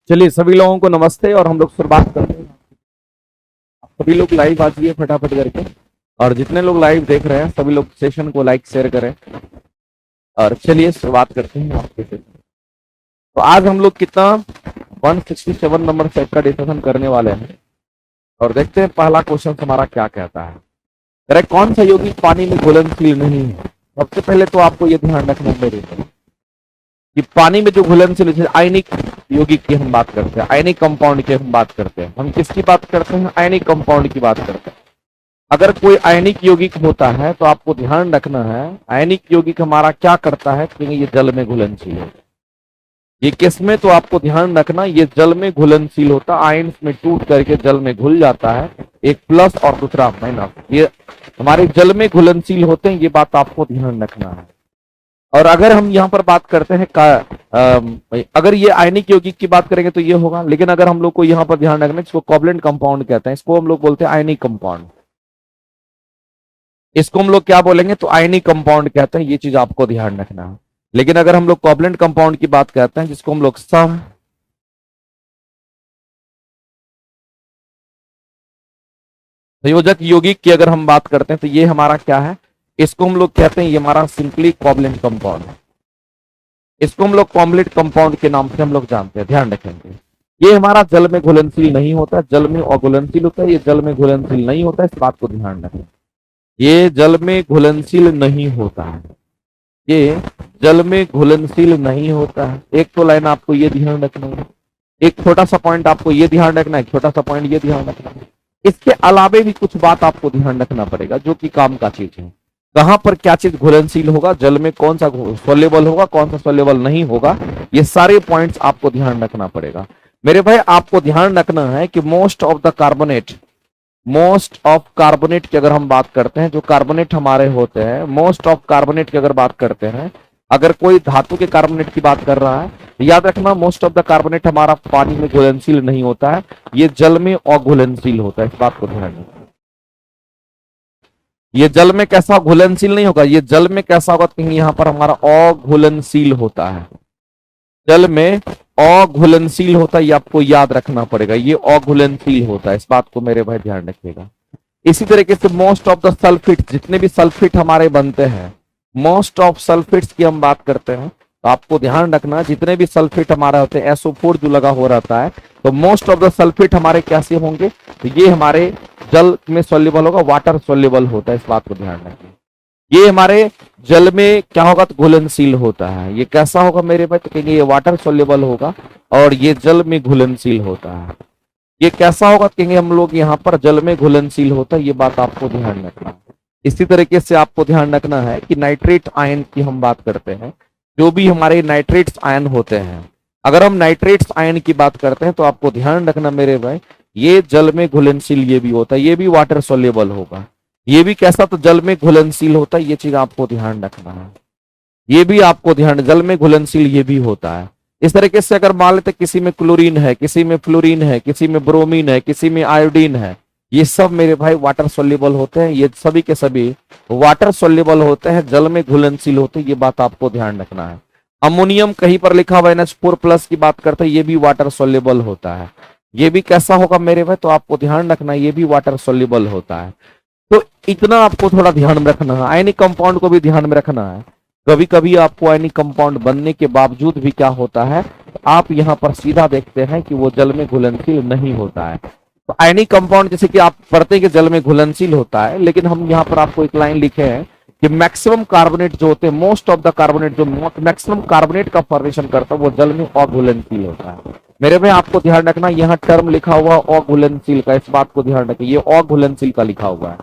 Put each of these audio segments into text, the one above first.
चलिए सभी लोगों को नमस्ते और हम लोग शुरुआत करते हैं। आप सभी लोग लाइव आ जाइए फटाफट करके, और जितने लोग लाइव देख रहे हैं सभी लोग सेशन को लाइक शेयर करें। और चलिए शुरुआत करते हैं आपके सेशन। तो आज हम लोग कितना 167 नंबर सेट का डिस्कशन करने वाले हैं और देखते हैं पहला क्वेश्चन हमारा क्या कहता है। अरे कौन सा यौगिक पानी में घुलनशील नहीं है? सबसे पहले तो आपको ये ध्यान रखना मेरे कि पानी में जो घुलनशील है, आयनिक यौगिक की हम बात करते हैं, आयनिक कंपाउंड की हम बात करते हैं। हम किसकी बात करते हैं? आयनिक कंपाउंड की बात करते हैं। अगर कोई आयनिक यौगिक होता है तो आपको ध्यान रखना है आयनिक यौगिक हमारा क्या करता है कि ये जल में घुलनशील है। ये किसमें? तो आपको ध्यान रखना ये जल में घुलनशील होता है, आयन्स में टूट करके जल में घुल जाता है, एक प्लस और दूसरा माइनस, ये हमारे जल में घुलनशील होते हैं। ये बात आपको ध्यान रखना है। और अगर हम यहाँ पर बात करते हैं अगर ये आयनिक यौगिक की बात करेंगे तो ये होगा, लेकिन अगर हम लोग को यहाँ पर ध्यान रखना है, इसको कोवलेंट कंपाउंड कहते हैं, इसको हम लोग बोलते हैं आयनिक कंपाउंड। इसको हम लोग क्या बोलेंगे? तो आयनिक कंपाउंड कहते हैं। ये चीज आपको ध्यान रखना है। लेकिन अगर हम लोग कोवलेंट कंपाउंड की बात करते हैं, जिसको हम लोग संयोजक यौगिक की अगर हम बात करते हैं तो ये हमारा क्या है? इसको हम लोग कहते हैं ये हमारा सिंपली कोवलेंट कंपाउंड है। इसको हम लोग कोवलेंट कंपाउंड के नाम से हम लोग जानते हैं, ध्यान रखेंगे। ये हमारा जल में घुलनशील नहीं होता, जल में अघुलनशील होता है। ये जल में घुलनशील नहीं होता है, इस बात को ध्यान रखें। ये जल में घुलनशील नहीं होता है, ये जल में घुलनशील नहीं होता है। एक तो लाइन आपको ये ध्यान रखना है, एक छोटा सा पॉइंट आपको ये ध्यान रखना है, छोटा सा पॉइंट ये ध्यान रखना है। इसके अलावे भी कुछ बात आपको ध्यान रखना पड़ेगा जो कि काम का चीज है। कहां पर क्या चीज घुलनशील होगा, जल में कौन सा सोल्युबल होगा, कौन सा सोल्युबल नहीं होगा, ये सारे पॉइंट्स आपको ध्यान रखना पड़ेगा मेरे भाई। आपको ध्यान रखना है कि मोस्ट ऑफ कार्बोनेट की अगर हम बात करते हैं, जो कार्बोनेट हमारे होते हैं, मोस्ट ऑफ कार्बोनेट की अगर बात करते हैं, अगर कोई धातु के कार्बोनेट की बात कर रहा है, याद रखना मोस्ट ऑफ द कार्बोनेट हमारा पानी में घुलनशील नहीं होता है, ये जल में अघुलनशील होता है। इस बात को ध्यान रखना। ये जल में कैसा घुलनशील नहीं होगा, ये जल में कैसा होगा? कहीं यहां पर हमारा अघुलनशील होता है, जल में अघुलनशील होता है। ये आपको याद रखना पड़ेगा, ये अघुलनशील होता है। इस बात को मेरे भाई ध्यान रखिएगा। इसी तरीके से मोस्ट ऑफ द सल्फेट, जितने भी सल्फेट हमारे बनते हैं, मोस्ट ऑफ सल्फेट्स की हम बात करते हैं, तो आपको ध्यान रखना जितने भी सल्फेट हमारे होते हैं, SO4 जो लगा हो रहता है, तो मोस्ट ऑफ द सल्फेट हमारे कैसे होंगे? तो ये हमारे जल में सोल्युबल होगा, वाटर सोल्युबल होता है। इस बात को ध्यान रखिए। ये हमारे जल में क्या होगा? तो घुलनशील होता है। ये कैसा होगा मेरे भाई? तो कहेंगे ये वाटर सोल्युबल होगा और ये जल में घुलनशील होता है। ये कैसा होगा? कहेंगे हम लोग यहाँ पर जल में घुलनशील होता है। ये बात आपको ध्यान रखना है। इसी तरीके से आपको ध्यान रखना है कि नाइट्रेट आयन की हम बात करते हैं, जो भी हमारे नाइट्रेट्स आयन होते हैं, अगर हम नाइट्रेट्स आयन की बात करते हैं तो आपको ध्यान रखना मेरे भाई, ये जल में घुलनशील ये भी होता है, ये भी वाटर सोल्युबल होगा। ये भी कैसा? तो जल में घुलनशील होता है। ये चीज आपको ध्यान रखना है, ये भी आपको ध्यान, जल में घुलनशील ये भी होता है। इस तरीके से अगर मान लेते किसी में क्लोरीन है, किसी में फ्लोरीन है, किसी में ब्रोमीन है, किसी में आयोडीन है, ये सब मेरे भाई वाटर सोल्युबल होते हैं। ये सभी के सभी वाटर सोल्युबल होते हैं, जल में घुलनशील होते हैं। ये बात आपको ध्यान रखना है। अमोनियम कहीं पर लिखा हुआ NH4+ की बात करते हैं, ये भी वाटर सोल्युबल होता है। ये भी कैसा होगा मेरे भाई? तो आपको ध्यान रखना है, ये भी वाटर सोल्युबल होता है। तो इतना आपको थोड़ा ध्यान में रखना है। आयनिक कंपाउंड को भी ध्यान में रखना है। कभी कभी आपको आयनिक कंपाउंड बनने के बावजूद भी क्या होता है, आप यहाँ पर सीधा देखते हैं कि वो जल में घुलनशील नहीं होता है। तो आयनिक कंपाउंड जैसे कि आप पढ़ते हैं कि जल में घुलनशील होता है, लेकिन हम यहाँ पर आपको एक लाइन लिखे हैं कि मैक्सिमम कार्बोनेट जो होते हैं, मोस्ट ऑफ द कार्बोनेट जो मैक्सिमम कार्बोनेट का फॉर्मेशन करता है, वो जल में अघुलनशील होता है। मेरे भाई आपको ध्यान रखना, यहाँ टर्म लिखा हुआ अघुलनशील का, इस बात को ध्यान रखिए, ये अघुलनशील का लिखा हुआ है।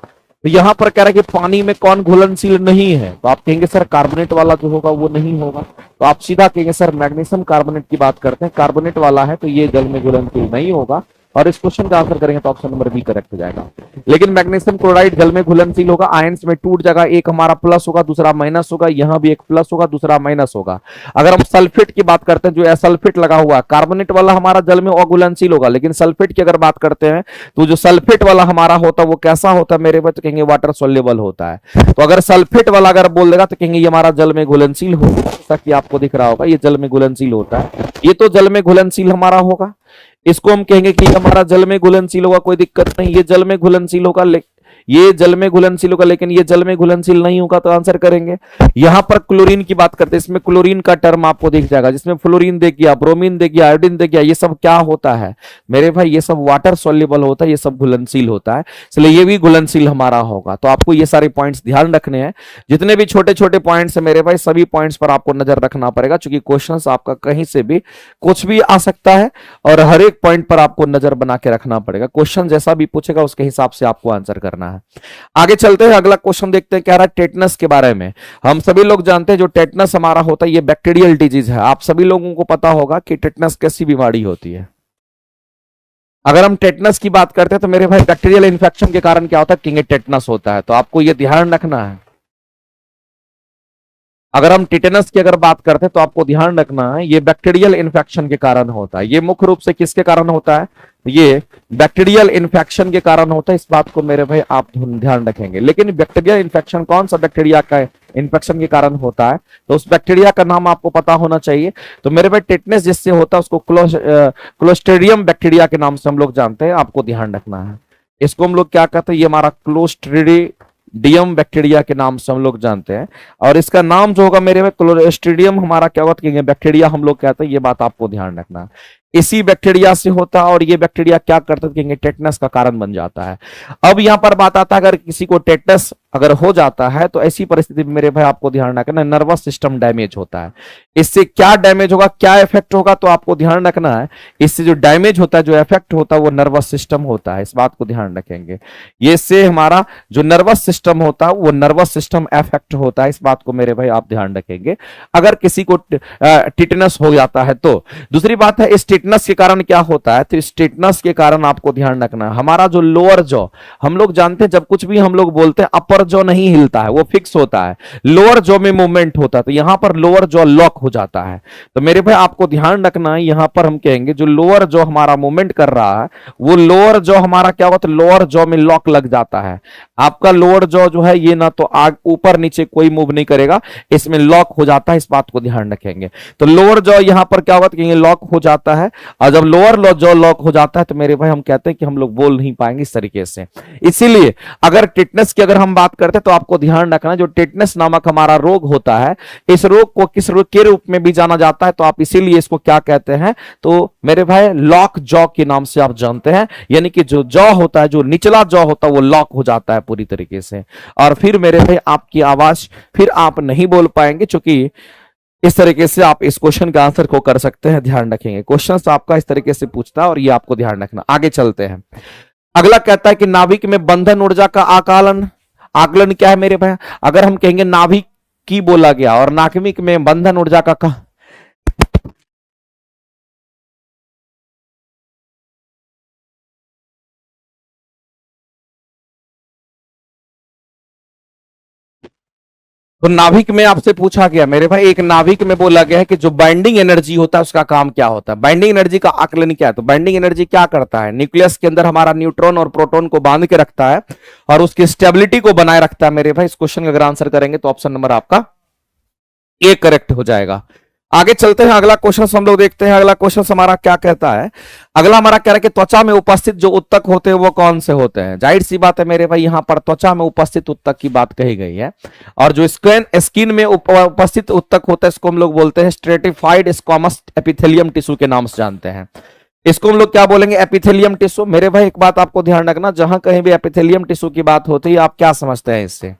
तो यहाँ पर कह रहा है कि पानी में कौन घुलनशील नहीं है? तो आप कहेंगे सर कार्बोनेट वाला जो होगा वो नहीं होगा। तो आप सीधा कहेंगे सर मैग्नीशियम कार्बोनेट की बात करते हैं, कार्बोनेट वाला है तो ये जल में घुलनशील नहीं होगा। और इस क्वेश्चन का आंसर करेंगे तो ऑप्शन नंबर बी करेक्ट हो जाएगा। लेकिन मैग्नीशियम क्लोराइड जल में घुलनशील होगा, आयंस में टूट जाएगा, एक हमारा प्लस होगा दूसरा माइनस होगा, यहाँ भी एक प्लस होगा दूसरा माइनस होगा। अगर हम सल्फेट की बात करते हैं, जो सल्फेट लगा हुआ कार्बोनेट वाला हमारा जल में अघुलनशील होगा, लेकिन सल्फेट की अगर बात करते हैं तो जो सल्फेट वाला हमारा होता है वो कैसा होता है मेरे बच्चे, कहेंगे वाटर सोल्यूबल होता है। तो अगर सल्फेट वाला अगर बोल देगा तो कहेंगे ये हमारा जल में घुलनशील होगा, जैसा कि आपको दिख रहा होगा ये जल में घुलनशील होता है, ये तो जल में घुलनशील हमारा होगा। इसको हम कहेंगे कि हमारा जल में घुलनशील होगा, कोई दिक्कत नहीं, ये जल में घुलनशील होगा, ये जल में घुलनशील होगा, लेकिन ये जल में घुलनशील नहीं होगा तो आंसर करेंगे। यहां पर क्लोरीन की बात करते हैं, इसमें क्लोरीन का टर्म आपको दिख जाएगा, जिसमें फ्लोरीन देख गया, ब्रोमीन देख गया, आयोडीन देख गया, ये सब क्या होता है मेरे भाई, ये सब वाटर सॉल्युबल होता है, ये सब घुलनशील होता है, इसलिए ये भी घुलनशील हमारा होगा। तो आपको ये सारे पॉइंट्स ध्यान रखने हैं, जितने भी छोटे छोटे पॉइंट्स है मेरे भाई सभी पॉइंट्स पर आपको नजर रखना पड़ेगा, क्योंकि क्वेश्चन आपका कहीं से भी कुछ भी आ सकता है और हर एक पॉइंट पर आपको नजर बना के रखना पड़ेगा। क्वेश्चन जैसा भी पूछेगा उसके हिसाब से आपको आंसर करना है। आगे चलते हैं, अगला क्वेश्चन देखते हैं, कह रहा है टेटनस के बारे में। हम सभी लोग जानते हैं जो टेटनस हमारा होता है ये बैक्टीरियल डिजीज है। आप सभी लोगों को पता होगा कि टेटनस कैसी बीमारी होती है। अगर हम टेटनस की बात करते हैं तो मेरे भाई बैक्टीरियल इन्फेक्शन के कारण क्या होता है, किंग टेटनस होता है। तो आपको ये ध्यान रखना है। अगर हम टिटेनस की अगर बात करते हैं तो आपको ध्यान रखना है ये बैक्टीरियल इन्फेक्शन के कारण होता है। ये मुख्य रूप से किसके कारण होता है, ये बैक्टीरियल इन्फेक्शन के कारण होता है। इस बात को मेरे भाई आप ध्यान रखेंगे। लेकिन बैक्टीरियल इन्फेक्शन कौन सा बैक्टीरिया का इन्फेक्शन के कारण होता है, तो उस बैक्टीरिया का नाम आपको पता होना चाहिए। तो मेरे भाई टेटनस जिससे होता है उसको क्लोस्ट्रीडियम बैक्टीरिया के नाम से हम लोग जानते हैं, आपको ध्यान रखना है। इसको हम लोग क्या कहते हैं, ये हमारा क्लोस्ट्रीडियम बैक्टीरिया के नाम से हम लोग जानते हैं। और इसका नाम जो होगा मेरे में क्लोस्ट्रीडियम हमारा क्या होता है बैक्टीरिया हम लोग कहते हैं, ये बात आपको ध्यान रखना है। इसी बैक्टीरिया से होता है और ये बैक्टीरिया क्या करता है, टेटनस का कारण बन जाता है। अब यहां पर बात आता है अगर किसी को टेटनस अगर हो जाता है तो ऐसी परिस्थिति में मेरे भाई आपको ध्यान रखना है नर्वस सिस्टम डैमेज होता है। इससे क्या डैमेज होगा, क्या इफेक्ट होगा, तो आपको ध्यान रखना है इससे जो डैमेज होता है, जो इफेक्ट होता है वो नर्वस सिस्टम होता है। इस बात को ध्यान रखेंगे। ये इससे हमारा जो नर्वस सिस्टम होता है वो नर्वस सिस्टम इफेक्ट होता है। इस बात को मेरे भाई आप ध्यान रखेंगे अगर किसी को टिटनस हो जाता है तो। दूसरी बात है इस टिटनस के कारण क्या होता है, तो इस टिटनस के कारण आपको ध्यान रखना है हमारा जो लोअर जॉ, हम लोग जानते हैं जब कुछ भी हम लोग बोलते हैं अपर जॉ नहीं हिलता है, वो फिक्स होता है, लोअर जॉ में मूवमेंट होता है। तो यहां पर लोअर जॉ लॉक हो जाता है। तो मेरे भाई आपको ध्यान रखना है यहां पर हम कहेंगे जो लोअर जॉ हमारा मूवमेंट कर रहा है वो लोअर जॉ हमारा क्या होता है, लोअर जॉ में लॉक लग जाता है। आपका लोअर जॉ जो है ये ना तो आग ऊपर नीचे कोई मूव नहीं करेगा, इसमें लॉक हो जाता है। इस बात को ध्यान रखेंगे। तो लोअर जॉ यहां पर क्या होता है, लॉक हो जाता है। और जब लोअर जॉ लॉक हो जाता है तो मेरे भाई हम कहते हैं कि हम लोग बोल नहीं पाएंगे इस तरीके से। इसीलिए अगर टिटनस की अगर हम बात करते हैं तो आपको ध्यान रखना जो टिटनस नामक हमारा रोग होता है, इस रोग को किस रोग के रूप में भी जाना जाता है, तो आप इसीलिए इसको क्या कहते हैं, तो मेरे भाई लॉक जॉ के नाम से आप जानते हैं। यानी कि जो जॉ होता है, जो निचला जॉ होता है वो लॉक हो जाता है पूरी तरीके से। और फिर मेरे भाई आपकी आवाज फिर आप नहीं बोल पाएंगे, क्योंकि इस तरीके से आप इस क्वेश्चन का आंसर को कर सकते हैं। ध्यान रखेंगे क्वेश्चन आपका इस तरीके से पूछता है और ये आपको ध्यान रखना। आगे चलते हैं। अगला कहता है कि नाभिक में बंधन ऊर्जा का आकलन क्या है मेरे भाई। अगर हम कहेंगे नाभिक की बोला गया और नाभिक में बंधन ऊर्जा का तो नाभिक में आपसे पूछा गया मेरे भाई, एक नाभिक में बोला गया है कि जो बाइंडिंग एनर्जी होता है उसका काम क्या होता है। बाइंडिंग एनर्जी का आकलन क्या है, तो बाइंडिंग एनर्जी क्या करता है, न्यूक्लियस के अंदर हमारा न्यूट्रॉन और प्रोटॉन को बांध के रखता है और उसकी स्टेबिलिटी को बनाए रखता है मेरे भाई। इस क्वेश्चन का अगर आंसर करेंगे तो ऑप्शन नंबर आपका ए करेक्ट हो जाएगा। आगे चलते हैं, अगला क्वेश्चन हम लोग देखते हैं। अगला क्वेश्चन हमारा क्या कहता है, अगला हमारा कह रहा है कि त्वचा में उपस्थित जो उत्तक होते हैं वो कौन से होते हैं। जाहिर सी बात है मेरे भाई यहां पर त्वचा में उपस्थित उत्तक की बात कही गई है। और जो स्किन में उपस्थित उत्तक होता है इसको हम लोग बोलते हैं स्ट्रेटिफाइड स्क्वामस एपिथेलियम टिश्यू के नाम से जानते हैं। इसको हम लोग क्या बोलेंगे, एपिथेलियम टिश्यू। मेरे भाई एक बात आपको ध्यान रखना, जहां कहीं भी एपिथेलियम टिश्यू की बात होती है आप क्या समझते हैं इससे,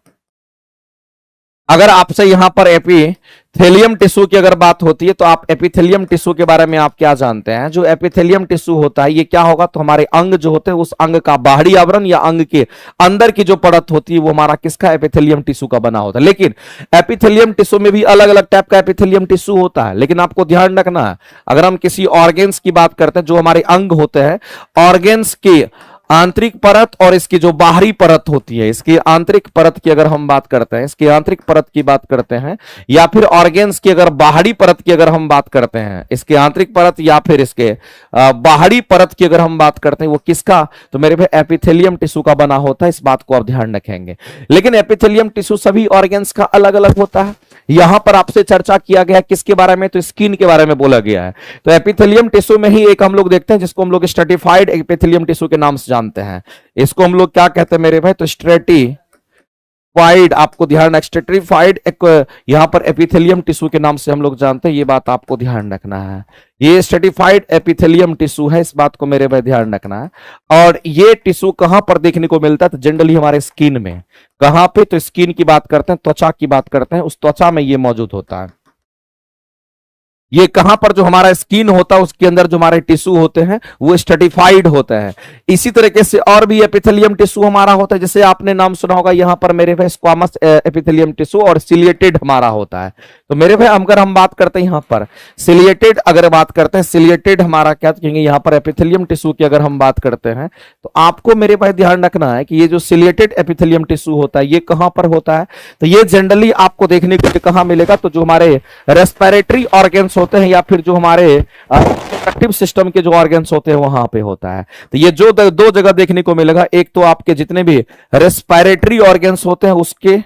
अगर आपसे यहां पर एपिथेलियम टिश्यू की अगर बात होती है तो आप एपिथेलियम टिश्यू के बारे में आप क्या जानते हैं? जो एपिथेलियम टिश्यू होता है ये क्या होगा, तो हमारे अंग जो होते हैं उस अंग का बाहरी आवरण या अंग के अंदर की जो परत होती है वो हमारा किसका, एपिथेलियम टिश्यू का बना होता है। लेकिन एपिथेलियम टिश्यू में भी अलग अलग टाइप का एपिथेलियम टिश्यू होता है, लेकिन आपको ध्यान रखना है अगर हम किसी ऑर्गेन्स की बात करते हैं, जो हमारे अंग होते हैं, ऑर्गेन्स के आंतरिक परत और इसकी जो बाहरी परत होती है, इसकी आंतरिक परत की अगर हम बात करते हैं, इसकी आंतरिक परत की बात करते हैं, या फिर ऑर्गेन्स की अगर बाहरी परत की अगर हम बात करते हैं, इसके आंतरिक परत या फिर इसके बाहरी परत की अगर हम बात करते हैं, वो किसका, तो मेरे भाई एपिथेलियम टिश्यू का बना होता है। इस बात को आप ध्यान रखेंगे। लेकिन एपिथेलियम टिश्यू सभी ऑर्गेन्स का अलग अलग होता है। यहां पर आपसे चर्चा किया गया किसके बारे में, तो स्किन के बारे में बोला गया है। तो एपिथेलियम टिश्यू में ही एक हम लोग देखते हैं जिसको हम लोग स्ट्रेटिफाइड एपिथेलियम टिश्यू के नाम से जानते हैं। इसको हम लोग क्या कहते हैं मेरे भाई, तो स्ट्रेटिफाइड, आपको ध्यान रखना, स्ट्रेटिफाइड एक यहां पर एपिथेलियम टिश्यू के नाम से हम लोग जानते हैं। ये बात आपको ध्यान रखना है, ये स्ट्रेटिफाइड एपिथेलियम टिश्यू है, इस बात को मेरे भाई ध्यान रखना है। और ये टिश्यू कहां पर देखने को मिलता है, तो जनरली हमारे स्किन में। कहां पे, तो स्किन की बात करते हैं, त्वचा की बात करते हैं, उस त्वचा में ये मौजूद होता है। ये कहां पर जो हमारा स्किन होता है उसके अंदर जो हमारे टिश्यू होते हैं वो स्ट्रेटिफाइड होते हैं। इसी तरीके से और भी एपिथेलियम टिश्यू हमारा होता है, जैसे आपने नाम सुना होगा यहां पर मेरे भाई स्क्वामस एपिथेलियम टिश्यू और सिलिएटेड हमारा होता है। तो मेरे भाई अगर हम बात करते हैं यहां पर सिलिएटेड, अगर बात करते हैं सिलिएटेड हमारा क्या कहेंगे, यहां पर एपिथेलियम टिश्यू की अगर हम बात करते हैं तो आपको मेरे भाई ध्यान रखना है कि ये जो सिलिएटेड एपिथेलियम टिश्यू होता है ये कहां पर होता है, तो ये जनरली आपको देखने को कहां मिलेगा, तो जो हमारे रेस्पिरेटरी ऑर्गन्स होते हैं या फिर जो हमारे रिप्रोडक्टिव सिस्टम के जो ऑर्गन्स होते हैं वहां पे होता है। तो ये जो दो जगह देखने को मिलेगा, एक तो आपके जितने भी रेस्पिरेटरी ऑर्गन्स होते हैं उसके,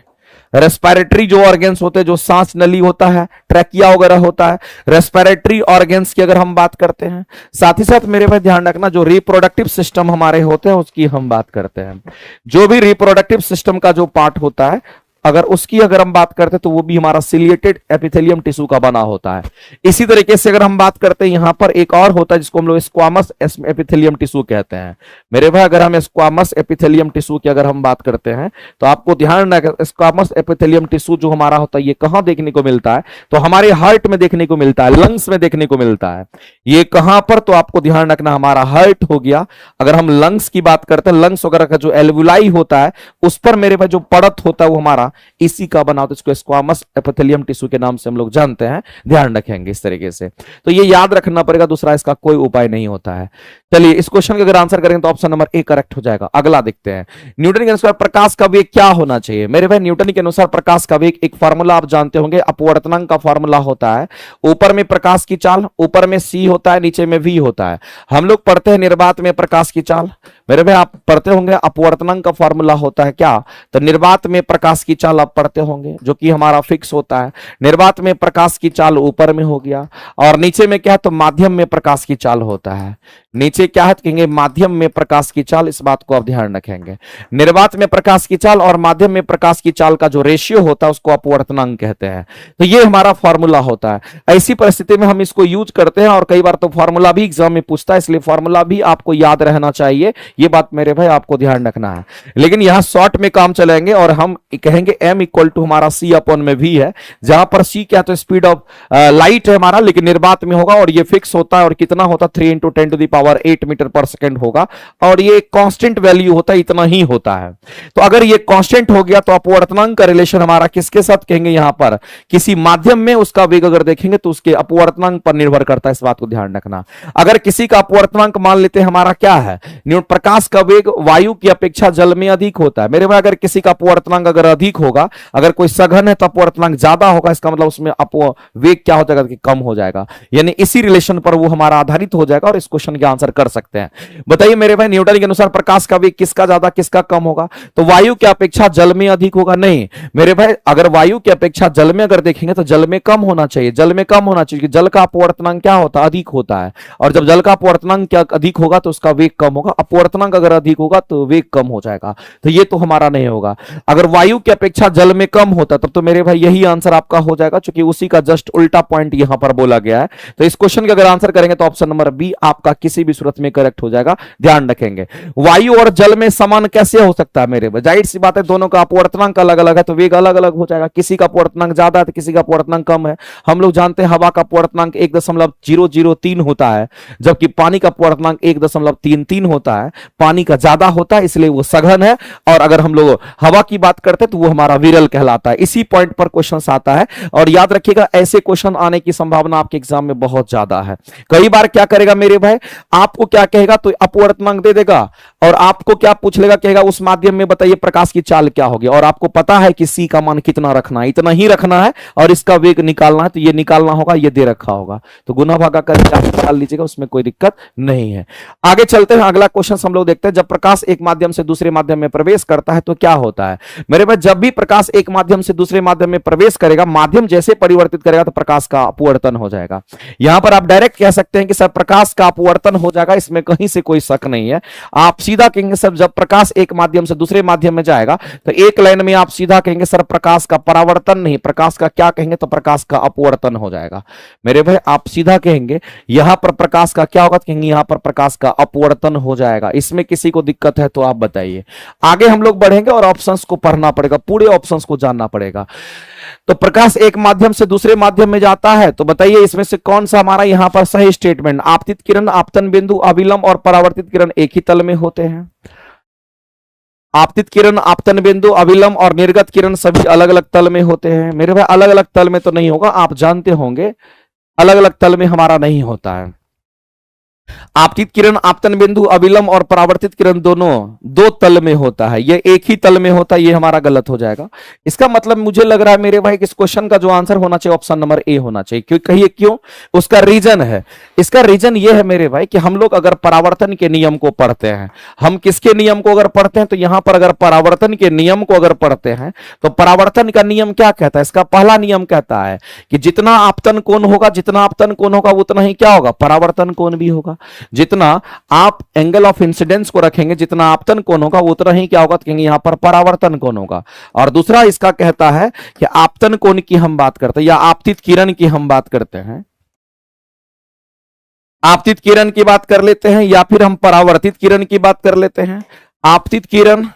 रेस्पिरेटरी जो ऑर्गन्स होते हैं, जो सांस नली होता है, ट्रैकिया वगैरह होता है, रेस्पिरेटरी ऑर्गन्स की अगर हम बात करते हैं। साथ ही साथ मेरे भाई ध्यान रखना जो रिप्रोडक्टिव सिस्टम हमारे होते हैं उसकी हम बात करते हैं। जो भी रिप्रोडक्टिव सिस्टम का जो पार्ट होता है अगर उसकी अगर हम बात करते हैं तो वो भी हमारा सिलिएटेड एपिथेलियम टिश्यू का बना होता है। इसी तरीके से अगर हम बात करते हैं यहां पर एक और होता है जिसको हम लोग स्क्वामस एपिथेलियम टिश्यू कहते हैं। मेरे भाई अगर हम स्क्वामस एपिथेलियम टिश्यू की अगर हम बात करते हैं तो आपको ध्यान रखना स्क्वामस एपिथेलियम टिश्यू जो हमारा होता है ये कहां देखने को मिलता है, तो हमारे हार्ट में देखने को मिलता है, लंग्स में देखने को मिलता है। ये कहां पर, तो आपको ध्यान रखना हमारा हार्ट हो गया। अगर हम लंग्स की बात करते हैं, लंग्स वगैरह का जो एल्वुलाई होता है उस पर मेरे भाई जो परत होता है वो हमारा इसी का बना होता है, इसको स्क्वामस एपिथेलियम टिश्यू के नाम से हम लोग जानते हैं। ध्यान रखेंगे इस तरीके से, तो ये याद रखना पड़ेगा, दूसरा इसका कोई उपाय नहीं होता है। चलिए इस क्वेश्चन का अगर आंसर करेंगे तो ऑप्शन नंबर ए करेक्ट हो जाएगा। अगला देखते हैं, न्यूटन के अनुसार प्रकाश का वेग क्या होना चाहिए। मेरे भाई न्यूटन के अनुसार प्रकाश का वेग एक फार्मूला आप जानते होंगे, अपवर्तनांक का फार्मूला होता है। ऊपर में प्रकाश की चाल, ऊपर में c होता है, नीचे में v होता है। हम लोग पढ़ते हैं निर्वात में प्रकाश की चाल, मेरे भाई आप पढ़ते होंगे अपवर्तनांक का फार्मूला होता है क्या, तो निर्वात में प्रकाश की चाल आप पढ़ते होंगे जो कि हमारा फिक्स होता है। निर्वात में प्रकाश की चाल ऊपर में हो गया, और नीचे में क्या है, तो माध्यम में प्रकाश की चाल होता है। नीचे क्या है, कहेंगे माध्यम में प्रकाश की चाल, इस बात को आप ध्यान रखेंगे। निर्वात में प्रकाश की चाल और माध्यम में प्रकाश की चाल का जो रेशियो होता है उसको अपवर्तनांक कहते हैं। तो ये हमारा फॉर्मूला होता है। ऐसी परिस्थिति में हम इसको यूज करते हैं, और कई बार तो फॉर्मूला भी एग्जाम में पूछता है, इसलिए फॉर्मूला भी आपको याद रहना चाहिए। ये बात मेरे भाई आपको ध्यान रखना है। लेकिन यहां शॉर्ट में काम चलेंगे और हम कहेंगे m इक्वल टू हमारा c अपॉन में v है, जहां पर c क्या तो स्पीड ऑफ लाइट है हमारा, लेकिन निर्वात में होगा और ये फिक्स होता है, और कितना होता है 3 × 10⁸ मीटर पर सेकंड होगा, और ये कांस्टेंट वैल्यू होता है, इतना ही होता है। तो अगर ये कांस्टेंट हो गया तो अपवर्तनांक का रिलेशन हमारा किसके साथ कहेंगे, यहां पर किसी माध्यम में उसका वेग अगर देखेंगे तो उसके अपवर्तनांक पर निर्भर करता है, इस बात को ध्यान रखना। अगर किसी का अपवर्तनांक मान लेते हैं हमारा क्या है, प्रकाश का वेग वायु की अपेक्षा जल में अधिक होता है। मेरे भाई अगर किसी का अपवर्तनांक अगर अधिक होगा, अगर कोई सघन है तो अपवर्तनांक ज्यादा होगा, इसका मतलब उसमें वेग क्या हो जाएगा कि कम हो जाएगा। यानी इसी रिलेशन पर वो हमारा आधारित हो जाएगा, और इस क्वेश्चन के आंसर कर सकते हैं। बताइए मेरे भाई न्यूटन के अनुसार प्रकाश का वेग किसका ज्यादा किसका कम होगा, तो वायु की अपेक्षा जल में अधिक होगा। नहीं मेरे भाई, अगर वायु की अपेक्षा जल में अगर देखेंगे तो जल में कम होना चाहिए, जल में कम होना चाहिए। जल का अपवर्तनांक क्या होता है, अधिक होता है, और जब जल का अपवर्तनांक क्या अधिक होगा तो उसका वेग कम होगा। अपवर्तनांक अगर अधिक होगा तो वेग कम हो जाएगा, तो ये तो हमारा नहीं होगा। अगर वायु की अपेक्षा जल में कम होता तब तो मेरे भाई यही आंसर आपका हो जाएगा, क्योंकि उसी का जस्ट उल्टा पॉइंट यहां पर बोला गया है। तो इस क्वेश्चन का अगर आंसर करेंगे तो ऑप्शन नंबर बी आपका किसी किसी भी सूरत में करेक्ट हो जाएगा, ध्यान रखेंगे। वायु और जल में समान कैसे हो सकता है मेरे भाई? जाहिर सी बात है, दोनों का अपवर्तनांक अलग अलग है तो वेग अलग अलग हो जाएगा। किसी का अपवर्तनांक ज्यादा है तो किसी का अपवर्तनांक कम है। हम लोग जानते हैं हवा का अपवर्तनांक 1.003 होता है, जबकि पानी का अपवर्तनांक 1.33 होता है। पानी का ज्यादा होता है इसलिए वो सघन है, और अगर हम लोग हवा की बात करते हैं तो वो हमारा विरल कहलाता है। इसी पॉइंट पर क्वेश्चन आता है, और याद रखिएगा ऐसे क्वेश्चन आने की संभावना आपके एग्जाम में बहुत ज्यादा है। कई बार क्या करेगा मेरे भाई, आपको क्या कहेगा तो अपवर्तनांक दे देगा, और आपको क्या पूछ लेगा, कहेगा उस माध्यम में बताइए प्रकाश की चाल क्या होगी, और आपको पता है कि सी का मान कितना रखना है, इतना ही रखना है, और इसका वेग निकालना है तो ये निकालना होगा, ये दे रखा होगा, तो गुना भागा करके आप निकाल लीजिएगा, उसमें कोई दिक्कत नहीं है। आगे चलते हैं, अगला क्वेश्चन हम लोग देखते हैं। जब प्रकाश एक माध्यम से दूसरे माध्यम में प्रवेश करता है तो क्या होता है मेरे भाई? जब भी प्रकाश एक माध्यम से दूसरे माध्यम में प्रवेश करेगा, माध्यम जैसे परिवर्तित करेगा तो प्रकाश का अपवर्तन हो जाएगा। यहां पर आप डायरेक्ट कह सकते हैं कि सर प्रकाश का अपवर्तन हो जाएगा, इसमें कहीं से कोई शक नहीं है। आप सीधा कहेंगे सर जब प्रकाश एक माध्यम से दूसरे माध्यम में जाएगा तो एक लाइन में आप सीधा कहेंगे सर प्रकाश का परावर्तन नहीं, प्रकाश का क्या कहेंगे तो प्रकाश का अपवर्तन हो जाएगा। मेरे भाई आप सीधा कहेंगे यहां पर प्रकाश का क्या होगा, कहेंगे यहां पर प्रकाश का अपवर्तन हो जाएगा। इसमें किसी को दिक्कत है तो आप बताइए। आगे हम लोग बढ़ेंगे और ऑप्शंस को पढ़ना पड़ेगा, पूरे ऑप्शंस को जानना पड़ेगा। तो प्रकाश एक माध्यम से दूसरे माध्यम में जाता है तो बताइए इसमें से कौन सा हमारा यहां पर सही स्टेटमेंट? आपतित किरण, आपतन बिंदु, अविलंब और परावर्तित किरण एक ही तल में होते हैं। आपतित किरण, आपतन बिंदु, अविलंब और निर्गत किरण सभी अलग अलग तल में होते हैं। मेरे भाई अलग अलग तल में तो नहीं होगा, आप जानते होंगे अलग अलग तल में हमारा नहीं होता है। आपतित किरण, आपतन बिंदु, अविलंब और परावर्तित किरण दोनों दो तल में होता है, ये एक ही तल में होता है, ये हमारा गलत हो जाएगा। इसका मतलब मुझे लग रहा है मेरे भाई कि इस क्वेश्चन का जो आंसर होना चाहिए ऑप्शन नंबर ए होना चाहिए। क्यों कहिए क्यों? उसका रीजन है, इसका रीजन ये है मेरे भाई कि हम लोग अगर परावर्तन के नियम को पढ़ते हैं, हम किसके नियम को अगर पढ़ते हैं तो यहां पर अगर परावर्तन के नियम को अगर पढ़ते हैं तो परावर्तन का नियम क्या कहता है? इसका पहला नियम कहता है कि जितना आपतन कोण होगा, जितना आपतन कोण होगा उतना ही क्या होगा? परावर्तन कोण भी होगा। जितना आप एंगल ऑफ इंसिडेंस को रखेंगे, जितना आपतन कोण होगा उतना ही क्या होगा, कहेंगे यहां पर परावर्तन कोण होगा। और दूसरा इसका कहता है कि आपतन कोण की हम बात करते हैं या आपतित किरण की हम बात करते हैं, आपतित किरण की बात कर लेते हैं या फिर हम परावर्तित किरण की बात कर लेते हैं। आपतित किरण,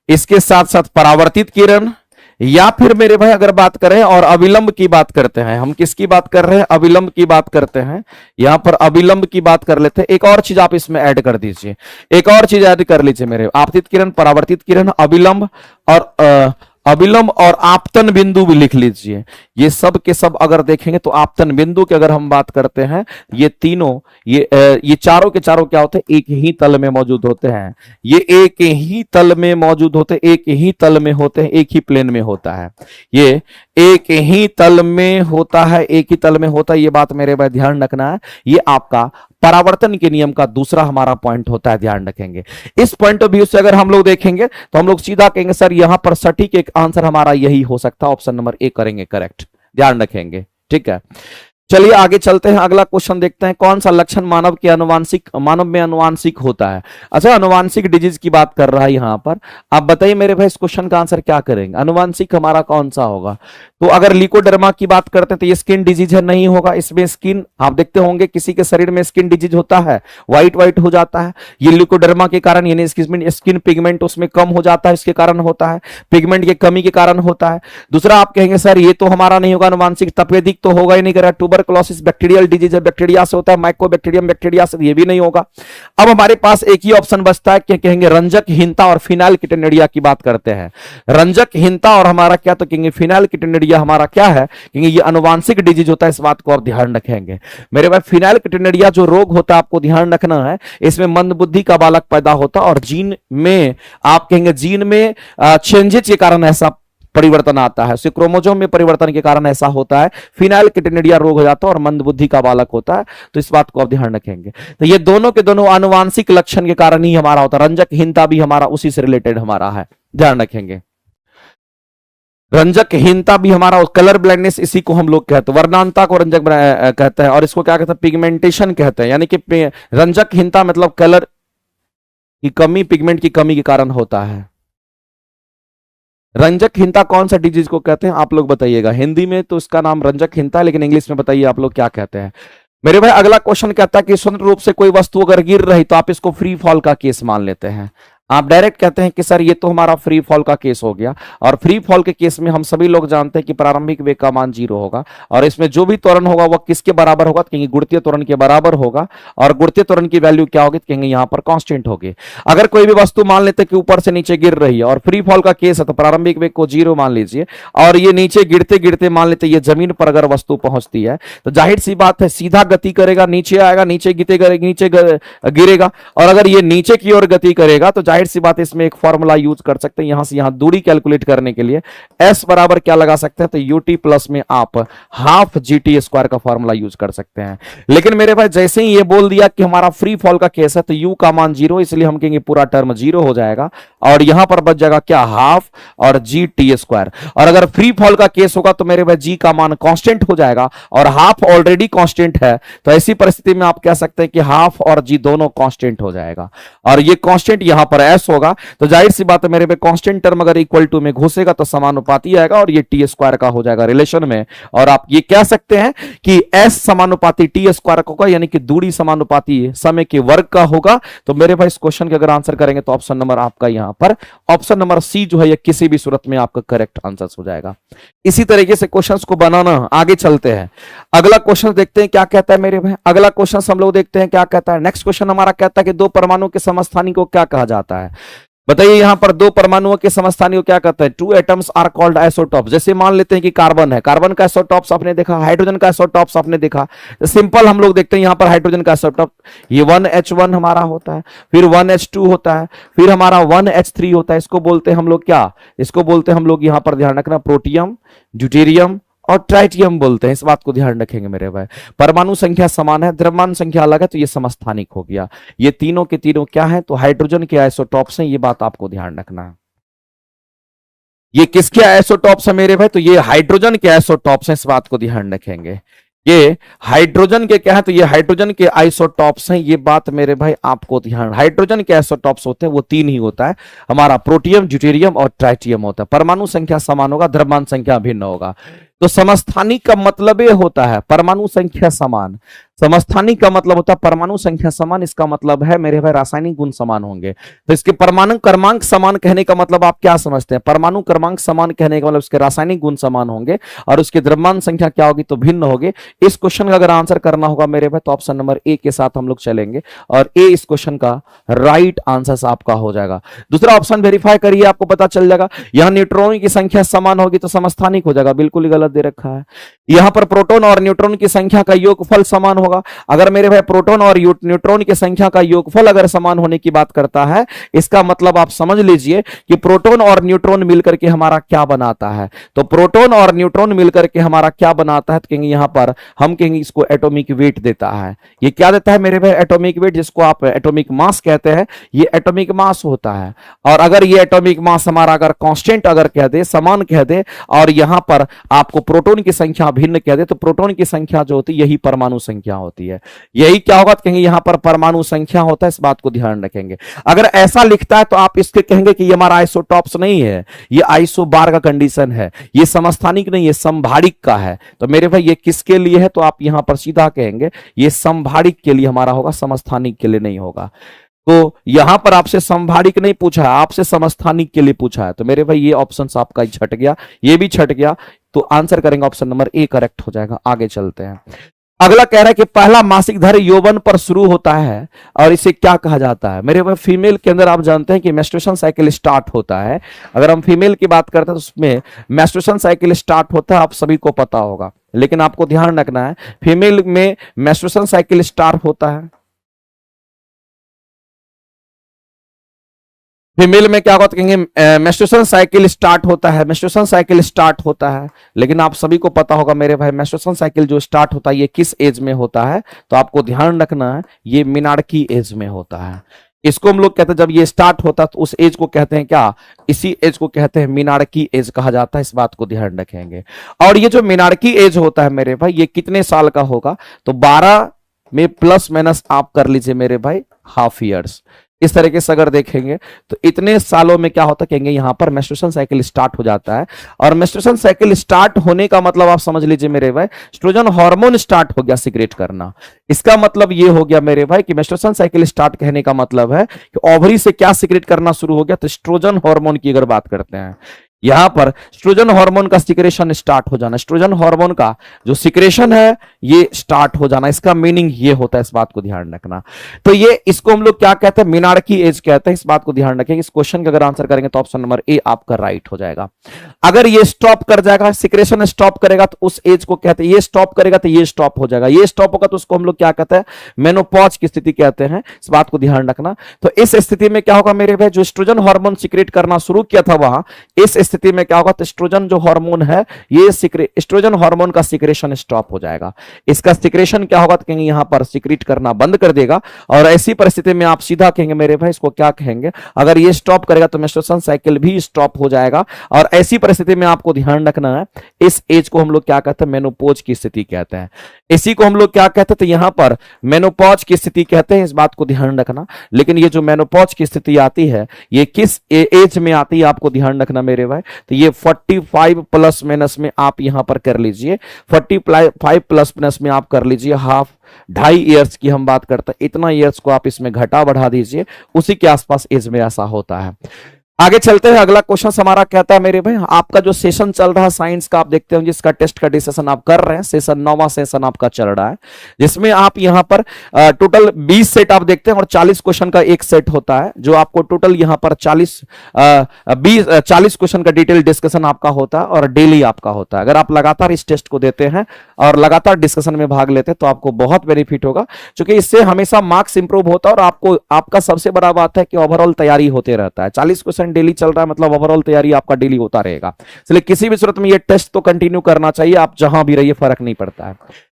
इसके साथ साथ परावर्तित किरण, या फिर मेरे भाई अगर बात करें और अविलंब की बात करते हैं, हम किसकी बात कर रहे हैं? अविलंब की बात करते हैं। यहां पर अविलंब की बात कर लेते हैं। एक और चीज आप इसमें ऐड कर दीजिए, एक और चीज ऐड कर लीजिए मेरे, आपतित किरण, परावर्तित किरण, अविलंब और अविलंब और आपतन बिंदु भी लिख लीजिए। ये सब के सब अगर देखेंगे तो आपतन बिंदु की अगर हम बात करते हैं, ये तीनों ये चारों के चारों क्या होते हैं? एक ही तल में मौजूद होते हैं। ये एक ही तल में मौजूद होते हैं, एक ही तल में होते हैं, एक ही प्लेन में होता है। ये एक ही तल में होता है, एक ही तल में होता है, ये बात मेरे भाई ध्यान रखना है। ये आपका परावर्तन के नियम का दूसरा हमारा पॉइंट होता है, ध्यान रखेंगे। इस पॉइंट ऑफ व्यू से अगर हम लोग देखेंगे तो हम लोग सीधा कहेंगे सर यहां पर सटीक एक आंसर हमारा यही हो सकता है, ऑप्शन नंबर ए करेंगे करेक्ट, ध्यान रखेंगे। ठीक है, चलिए आगे चलते हैं, अगला क्वेश्चन देखते हैं। कौन सा लक्षण मानव में अनुवांशिक होता है? अच्छा, अनुवांशिक डिजीज की बात कर रहा है यहां पर। आप बताइए मेरे भाई इस क्वेश्चन का आंसर क्या करेंगे? अनुवांशिक हमारा कौन सा होगा? तो अगर लिकोडर्मा की बात करते हैं तो ये स्किन डिजीज है, नहीं होगा। इसमें स्किन आप देखते होंगे किसी के शरीर में स्किन डिजीज होता है, व्हाइट व्हाइट हो जाता है, ये लिकोडर्मा के कारण, यानी स्किन पिगमेंट उसमें कम हो जाता है, इसके कारण होता है, पिगमेंट की कमी के कारण होता है। दूसरा आप कहेंगे सर ये तो हमारा नहीं होगा अनुवांशिक, तपेदिक तो होगा ही नहीं, करेगा ट्यूबरकुलोसिस बैक्टीरियल डिजीज है, बैक्टीरिया से होता है, माइकोबैक्टीरियम बैक्टीरिया से, ये भी नहीं होगा। अब हमारे पास एक ही ऑप्शन बचता है कि कहेंगे रंजकहीनता और फिनाइलकीटोनुरिया की बात करते हैं। रंजकहीनता और हमारा क्या, तो कहेंगे फिनाइलकीटोनुरिया हमारा क्या है, कहेंगे ये अनुवांशिक डिजीज होता है, इस बात को आप ध्यान रखेंगे मेरे भाई। फिनाइलकीटोनुरिया जो रोग होता है आपको ध्यान रखना है, इसमें मंदबुद्धि का बालक पैदा होता है और जीन में आप कहेंगे जीन में चेंजेस के कारण ऐसा परिवर्तन आता है, क्रोमोसोम में परिवर्तन के कारण ऐसा होता है, फिनाइलकीटोनुरिया रोग हो जाता है और मंदबुद्धि का बालक होता है, तो इस बात को आप ध्यान रखेंगे। तो ये दोनों के दोनों आनुवांशिक लक्षण के कारण ही हमारा होता है। रंजकहीनता भी हमारा उसी से रिलेटेड हमारा है, ध्यान रखेंगे। रंजकहीनता भी हमारा, कलर ब्लाइंडनेस इसी को हम लोग कहते हैं, वर्णांता को रंजक कहते हैं और इसको क्या कहते हैं? पिगमेंटेशन कहते हैं। यानी कि रंजकहीनता मतलब कलर की कमी, पिगमेंट की कमी के कारण होता है। रंजकहीनता कौन सा डिजीज को कहते हैं आप लोग बताइएगा? हिंदी में तो इसका नाम रंजकहीनता है, लेकिन इंग्लिश में बताइए आप लोग क्या कहते हैं? मेरे भाई अगला क्वेश्चन कहता है कि स्वतंत्र रूप से कोई वस्तु अगर गिर रही तो आप इसको फ्री फॉल का केस मान लेते हैं। आप डायरेक्ट कहते हैं कि सर ये तो हमारा फ्री फॉल का केस हो गया, और फ्री फॉल के केस में हम सभी लोग जानते हैं कि प्रारंभिक वेग का मान 0 होगा, और इसमें जो भी त्वरण होगा वह किसके बराबर होगा, तो कहेंगे गुरुत्वीय त्वरण के बराबर होगा, और गुरुत्वीय त्वरण की वैल्यू क्या होगी, तो कहेंगे यहां पर कांस्टेंट होगी। अगर कोई भी वस्तु मान लेते हैं कि ऊपर से नीचे गिर रही है और फ्री फॉल का केस है, तो प्रारंभिक वेग को 0 मान लीजिए, और ये नीचे गिरते गिरते मान लेते ये जमीन पर अगर वस्तु पहुंचती है तो जाहिर सी बात है सीधा गति करेगा, नीचे आएगा, नीचे गिरेगा, और अगर ये नीचे की ओर गति करेगा तो जाहिर सी बात इसमें एक फॉर्मूला यूज कर सकते हैं, यहां से यहां दूरी कैलकुलेट करने के लिए s बराबर क्या लगा सकते हैं, तो यूटी प्लस में आप हाफ जीटी स्क्वायर का फॉर्मूला यूज कर सकते हैं। लेकिन मेरे भाई जैसे ही ये बोल दिया कि हमारा फ्री फॉल का केस है तो u का मान 0, इसलिए हम कहेंगे पूरा टर्म 0 हो जाएगा, और यहां पर बच जाएगा क्या, हाफ और जी टी स्क्वायर। और अगर फ्री फॉल का केस होगा तो मेरे भाई जी का मान कांस्टेंट हो जाएगा, और हाफ ऑलरेडी कांस्टेंट है, तो ऐसी परिस्थिति में आप कह सकते हैं कि हाफ और जी दोनों कांस्टेंट हो जाएगा, और ये कांस्टेंट यहां पर s होगा, तो जाहिर सी बात है मेरे पे कांस्टेंट टर्म अगर इक्वल टू में घुसेगा तो समानुपाती आएगा, और ये टी स्क्वायर का हो जाएगा रिलेशन में, और आप ये कह सकते हैं कि s समानुपाती टी स्क्वायर का होगा, यानी कि दूरी समानुपाती समय के वर्ग का होगा। तो मेरे भाई इस क्वेश्चन के अगर आंसर करेंगे तो ऑप्शन नंबर आपका यहां पर ऑप्शन नंबर सी जो है ये किसी भी सूरत में आपका करेक्ट आंसर हो जाएगा। इसी तरीके से क्वेश्चंस को बनाना, आगे चलते हैं, अगला क्वेश्चन देखते हैं क्या कहता है मेरे भाई। अगला क्वेश्चन हम लोग देखते हैं क्या कहता है। नेक्स्ट क्वेश्चन हमारा कहता है कि दो परमाणुओं के समस्थानिक को क्या कहा जाता है। बताइए यहां पर दो परमाणुओं के समस्थानिक को क्या कहते हैं। Two atoms are called isotopes. जैसे मान लेते हैं कि कार्बन है, कार्बन का आइसोटॉप्स आपने देखा, हाइड्रोजन का आइसोटॉप्स आपने देखा। सिंपल हम लोग देखते हैं यहां पर हाइड्रोजन का आइसोटॉप ये 1H1 हमारा होता है, फिर 1H2 होता है, फिर हमारा 1H3 होता है। इसको बोलते हैं हम लोग क्या, इसको बोलते हैं हम लोग यहां पर ध्यान रखना प्रोटियम, ड्यूटेरियम और ट्राइटियम बोलते हैं। इस बात को ध्यान रखेंगे मेरे भाई। परमाणु संख्या समान है, द्रव्यमान संख्या अलग है, तो ये समस्थानिक हो गया। ये तीनों के तीनों क्या है, तो हाइड्रोजन के आइसोटॉप्स हैं, ये बात आपको ध्यान रखना है। ये किसके आइसोटॉप्स है मेरे भाई, तो ये हाइड्रोजन के आइसोटॉप्स हैं, इस बात को ध्यान रखेंगे। ये हाइड्रोजन के क्या है, तो ये हाइड्रोजन के आइसोटॉप्स हैं, ये बात मेरे भाई आपको ध्यान। हाइड्रोजन के आइसोटॉप्स होते हैं वो तीन ही होता है, हमारा प्रोटियम, ड्यूटेरियम और ट्राइटियम होता है। परमाणु संख्या समान होगा, द्रव्यमान संख्या भिन्न होगा। तो समस्थानिक का मतलब ये होता है परमाणु संख्या समान। समस्थानिक का मतलब होता है परमाणु संख्या समान, इसका मतलब है मेरे भाई रासायनिक गुण समान होंगे। तो इसके परमाणु क्रमांक समान कहने का मतलब आप क्या समझते हैं, परमाणु क्रमांक समान कहने का मतलब उसके रासायनिक गुण समान होंगे और उसके द्रव्यमान संख्या क्या होगी, तो भिन्न होगी। इस क्वेश्चन का अगर आंसर करना होगा मेरे भाई तो ऑप्शन नंबर ए के साथ हम लोग चलेंगे, और ए इस क्वेश्चन का राइट आंसर आपका हो जाएगा। दूसरा ऑप्शन वेरीफाई करिए, आपको पता चल जाएगा। यहां न्यूट्रॉन की संख्या समान होगी तो समस्थानिक हो जाएगा, बिल्कुल गलत दे रखा है। यहां पर प्रोटॉन और न्यूट्रॉन की संख्या का योगफल समान होगा। अगर मेरे भाई प्रोटॉन और न्यूट्रॉन की संख्या का योगफल अगर समान होने की बात करता है, इसका मतलब आप समझ लीजिए कि प्रोटॉन और न्यूट्रॉन मिलकर के हमारा क्या बनाता है। तो प्रोटॉन और न्यूट्रॉन मिलकर के हमारा क्या बनाता है, तो कहेंगे यहां पर हम कहेंगे इसको एटॉमिक वेट देता है। ये क्या देता है मेरे भाई, एटॉमिक वेट, जिसको आप एटॉमिक मास कहते हैं, ये एटॉमिक मास होता है। और अगर ये एटॉमिक मास हमारा अगर कांस्टेंट अगर कह दे, समान कह दे, और यहां पर आपको प्रोटॉन की संख्या भिन्न कह दे, तो प्रोटॉन की संख्या जो होती है यही परमाणु संख्या होती है। यही क्या होगा, तो कहेंगे यहां पर परमाणु संख्या होता है, इस बात को ध्यान रखेंगे। अगर ऐसा लिखता है तो आप इसके कहेंगे कि ये हमारा आइसोटॉप्स नहीं है, ये आइसोबार का कंडीशन है, ये समस्थानिक नहीं है, समभारिक का है। तो मेरे भाई ये किसके लिए है, तो आप यहां पर सीधा कहेंगे ये समभारिक के लिए हमारा होगा, समस्थानिक के लिए नहीं होगा। तो यहां पर आपसे समभारिक नहीं पूछा है, आपसे समस्थानिक के लिए पूछा है। तो मेरे भाई ये ऑप्शन आपका छट गया, ये भी छट गया, तो आंसर करेंगे ऑप्शन नंबर ए करेक्ट हो जाएगा। आगे चलते हैं। अगला कह रहा है कि पहला मासिक धर्म यौवन पर शुरू होता है और इसे क्या कहा जाता है। मेरे भाई फीमेल के अंदर आप जानते हैं कि मेंस्ट्रुएशन साइकिल स्टार्ट होता है। अगर हम फीमेल की बात करते हैं तो उसमें मेंस्ट्रुएशन साइकिल स्टार्ट होता है, आप सभी को पता होगा। लेकिन आपको ध्यान रखना है फीमेल में मेंस्ट्रुएशन साइकिल स्टार्ट होता है, फीमेल में क्या होगा, तो कहेंगे मेंस्ट्रुएशन साइकिल स्टार्ट होता है, मेंस्ट्रुएशन साइकिल स्टार्ट होता है। लेकिन आप सभी को पता होगा मेरे भाई मेंस्ट्रुएशन साइकिल जो स्टार्ट होता है ये किस एज में होता है, तो आपको ध्यान रखना है ये मिनार्की एज में होता है। इसको हम लोग कहते हैं जब ये स्टार्ट होता है तो उस एज को कहते हैं क्या, इसी एज को कहते हैं मिनार्की एज कहा जाता है, इस बात को ध्यान रखेंगे। और ये जो मिनार्की एज होता है मेरे भाई ये कितने साल का होगा, तो 12 में प्लस माइनस आप कर लीजिए मेरे भाई हाफ ईयर्स। इस तरीके से अगर देखेंगे तो इतने सालों में क्या होता कहेंगे यहां पर मेंस्ट्रुएशन साइकिल स्टार्ट हो जाता है। और मेंस्ट्रुएशन साइकिल स्टार्ट होने का मतलब आप समझ लीजिए मेरे भाई, एस्ट्रोजन हार्मोन स्टार्ट हो गया सीक्रेट करना। इसका मतलब ये हो गया मेरे भाई कि मेंस्ट्रुएशन साइकिल स्टार्ट कहने का मतलब है कि ओवरी से क्या सीक्रेट करना शुरू हो गया, तो एस्ट्रोजन हार्मोन की अगर बात करते हैं, यहां पर एस्ट्रोजन हार्मोन का सिक्रेशन स्टार्ट हो जाना, एस्ट्रोजन हार्मोन का जो सिक्रेशन है ये स्टार्ट हो जाना, इसका मीनिंग ये होता है, इस बात को ध्यान रखना। तो ये इसको हम लोग क्या कहते हैं, मिनार्की एज कहते हैं, इस बात को ध्यान रखें। इस क्वेश्चन का अगर आंसर करेंगे तो ऑप्शन नंबर ए आपका राइट हो जाएगा। अगर ये स्टॉप कर जाएगा, सिक्रेशन स्टॉप करेगा तो उस एज को कहते हैं, ये स्टॉप करेगा तो ये स्टॉप हो जाएगा, ये स्टॉप होगा तो उसको हम लोग क्या कहते हैं, मेनोपॉज की स्थिति कहते हैं, इस बात को ध्यान रखना। तो इस स्थिति में क्या होगा मेरे भाई, जो एस्ट्रोजन हार्मोन सीक्रेट करना शुरू किया था वहां, इस स्थिति में क्या होगा, तो एस्ट्रोजन जो हार्मोन है ये एस्ट्रोजन हार्मोन का सिक्रेशन स्टॉप हो जाएगा। इसका सिक्रेशन क्या होगा, तो कहेंगे यहां पर सिक्रेट करना बंद कर देगा। और ऐसी परिस्थिति में आप सीधा कहेंगे मेरे भाई, इसको क्या कहेंगे, अगर ये स्टॉप करेगा तो मेंस्ट्रुएशन साइकिल भी स्टॉप हो जाएगा। और ऐसी परिस्थिति में आपको ध्यान रखना है, इस एज को हम लोग क्या कहते हैं, मेनोपॉज की स्थिति कहते हैं। इसी को हम लोग क्या कहते हैं, तो यहां पर मेनोपॉज की स्थिति कहते हैं, इस बात को ध्यान रखना। लेकिन ये जो मेनोपॉज की स्थिति आती है ये किस एज में आती है आपको ध्यान रखना मेरे भाई, तो ये 45 प्लस माइनस में आप यहां पर कर लीजिए, 45 प्लस माइनस में आप कर लीजिए हाफ, 2.5 ईयर्स की हम बात करते हैं, इतना ईयर्स को आप इसमें घटा बढ़ा दीजिए, उसी के आसपास एज में ऐसा होता है। आगे चलते हैं, अगला क्वेश्चन हमारा कहता है मेरे भाई, आपका जो सेशन चल रहा है साइंस का, आप देखते हो जिसका टेस्ट का डिस्कशन आप कर रहे हैं, सेशन 9वां सेशन आपका चल रहा है, जिसमें आप यहां पर टोटल 20 सेट आप देखते हैं और 40 क्वेश्चन का एक सेट होता है, जो आपको टोटल यहां पर 40 क्वेश्चन का डिटेल डिस्कशन आपका होता है और डेली आपका होता है। अगर आप लगातार इस टेस्ट को देते हैं और लगातार डिस्कशन में भाग लेते हैं तो आपको बहुत बेनिफिट होगा, क्योंकि इससे हमेशा मार्क्स इंप्रूव होता है और आपको आपका सबसे बड़ा बात है कि ओवरऑल तैयारी होते रहता है। 40 क्वेश्चन डेली चल रहा है मतलब ओवरऑल तैयारी आपका डेली होता रहेगा, इसलिए किसी भी सूरत में ये टेस्ट तो कंटिन्यू करना चाहिए, आप जहां भी रहिए फर्क नहीं पड़ता है।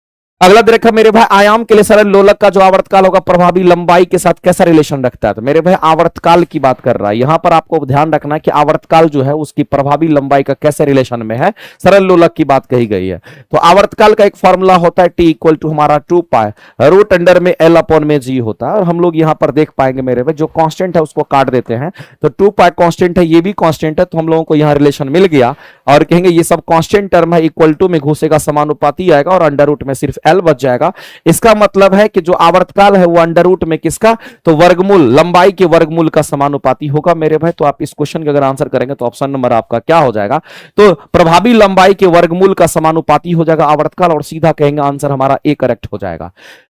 अगला देखा मेरे भाई, आयाम के लिए सरल लोलक का जो आवर्तकाल होगा प्रभावी लंबाई के साथ कैसा रिलेशन रखता है, तो मेरे भाई आवर्तकाल की बात कर रहा है, यहां पर आपको ध्यान रखना है कि आवर्तकाल जो है उसकी प्रभावी लंबाई का कैसे रिलेशन में है, सरल लोलक की बात कही गई है। तो आवर्तकाल का एक फॉर्मूला होता है टी इक्वल टू हमारा 2 पाई रूट अंडर में एल अपॉन में जी होता है। और हम लोग यहां पर देख पाएंगे मेरे भाई, जो कांस्टेंट है उसको काट देते हैं, तो 2 पाई कांस्टेंट है, ये भी कांस्टेंट है, तो हम लोगों को यहां रिलेशन मिल गया। और कहेंगे ये सब कांस्टेंट टर्म है, इक्वल टू में घुसेगा समानुपाती आएगा और अंडर रूट में सिर्फ एल बच जाएगा। इसका मतलब है कि जो आवर्तकाल है वो अंडर रूट में किसका, तो वर्गमूल, लंबाई के वर्गमूल का समानुपाती होगा मेरे भाई। तो आप इस क्वेश्चन का अगर आंसर करेंगे तो ऑप्शन नंबर आपका क्या हो जाएगा, तो प्रभावी लंबाई के वर्गमूल का समानुपाती हो जाएगा आवर्तकाल, और सीधा कहेंगे आंसर हमारा ए करेक्ट हो जाएगा।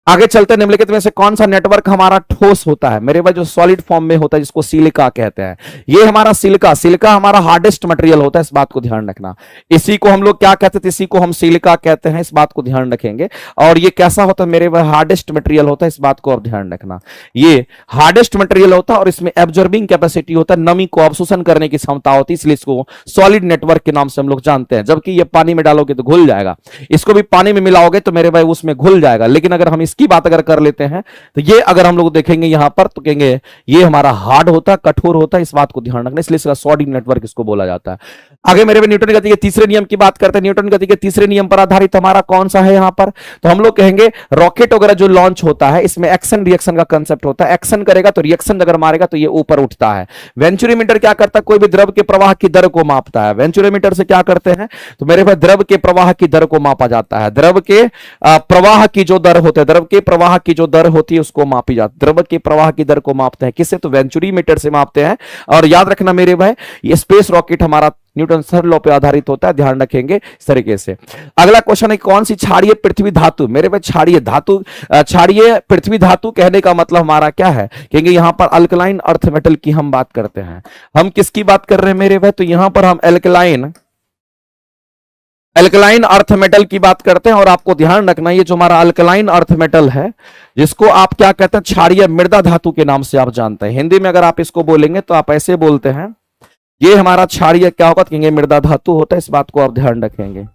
आगे चलते, निम्नलिखित में से कौन सा नेटवर्क हमारा ठोस होता है, मेरे भाई जो सॉलिड फॉर्म में होता है जिसको सिलिका कहते हैं, ये हमारा सिलिका हमारा हार्डेस्ट मटेरियल होता है, इस बात को ध्यान रखना। इसी को हम लोग क्या कहते हैं, इसी को हम सिलिका कहते हैं, इस बात को ध्यान रखेंगे। और ये कैसा होता है मेरे भाई, हार्डेस्ट मटेरियल होता है, इस बात को आप ध्यान रखना। ये हार्डेस्ट मटेरियल होता है और इसमें एब्जॉर्बिंग कैपेसिटी होता है, नमी को अवशोषण करने की क्षमता होती है, इसलिए इसको सॉलिड नेटवर्क के नाम से हम लोग जानते हैं। जबकि ये पानी में डालोगे तो घुल जाएगा, इसको भी पानी में मिलाओगे तो मेरे भाई उसमें घुल जाएगा। लेकिन अगर हम की बात अगर कर लेते हैं तो ये अगर हम लोग देखेंगे यहां पर तो कहेंगे ये हमारा हार्ड होता है, कठोर होता है, इस बात को ध्यान रखना, इसलिए इसका सॉलिड नेटवर्क इसको बोला जाता है। आगे मेरे में न्यूटन गति के तीसरे नियम की बात करते हैं। न्यूटन गति के तीसरे नियम पर आधारित हमारा कौन सा है यहां पर, तो हम लोग कहेंगे रॉकेट वगैरह जो लॉन्च होता है इसमें एक्शन रिएक्शन का कंसेप्ट होता है, एक्शन करेगा तो रिएक्शन अगर मारेगा तो ये ऊपर उठता है। वेंचुरीमीटर क्या करता है, कोई भी द्रव के प्रवाह की दर को मापता है। वेंचुरीमीटर से क्या करते हैं, तो मेरे भाई द्रव के प्रवाह की दर को मापा जाता है, द्रव के प्रवाह की जो दर होते हैं, द्रव के प्रवाह की जो दर होती है उसको मापी जाती है, द्रव के प्रवाह की दर को मापते हैं किससे, तो वेंचुरीमीटर से मापते हैं। और याद रखना मेरे भाई ये स्पेस रॉकेट हमारा न्यूटन थर्ड लॉ पे आधारित होता है, ध्यान रखेंगे इस तरीके से। अगला क्वेश्चन है कौन सी क्षारीय पृथ्वी धातु, मेरे भाई क्षारीय धातु, क्षारीय पृथ्वी धातु कहने का मतलब हमारा क्या है, क्योंकि यहां पर अल्कलाइन अर्थ मेटल की हम बात करते हैं। हम किसकी बात कर रहे हैं मेरे भाई, तो यहां पर हम अल्कलाइन अर्थ मेटल की बात करते हैं। और आपको ध्यान रखना ये जो हमारा अल्कलाइन अर्थ मेटल है जिसको आप क्या कहते हैं, क्षारीय मृदा धातु के नाम से आप जानते हैं। हिंदी में अगर आप इसको बोलेंगे तो आप ऐसे बोलते हैं, ये हमारा क्षारीय क्या होगा, कहेंगे मृदा धातु होता है, इस बात को आप ध्यान रखेंगे।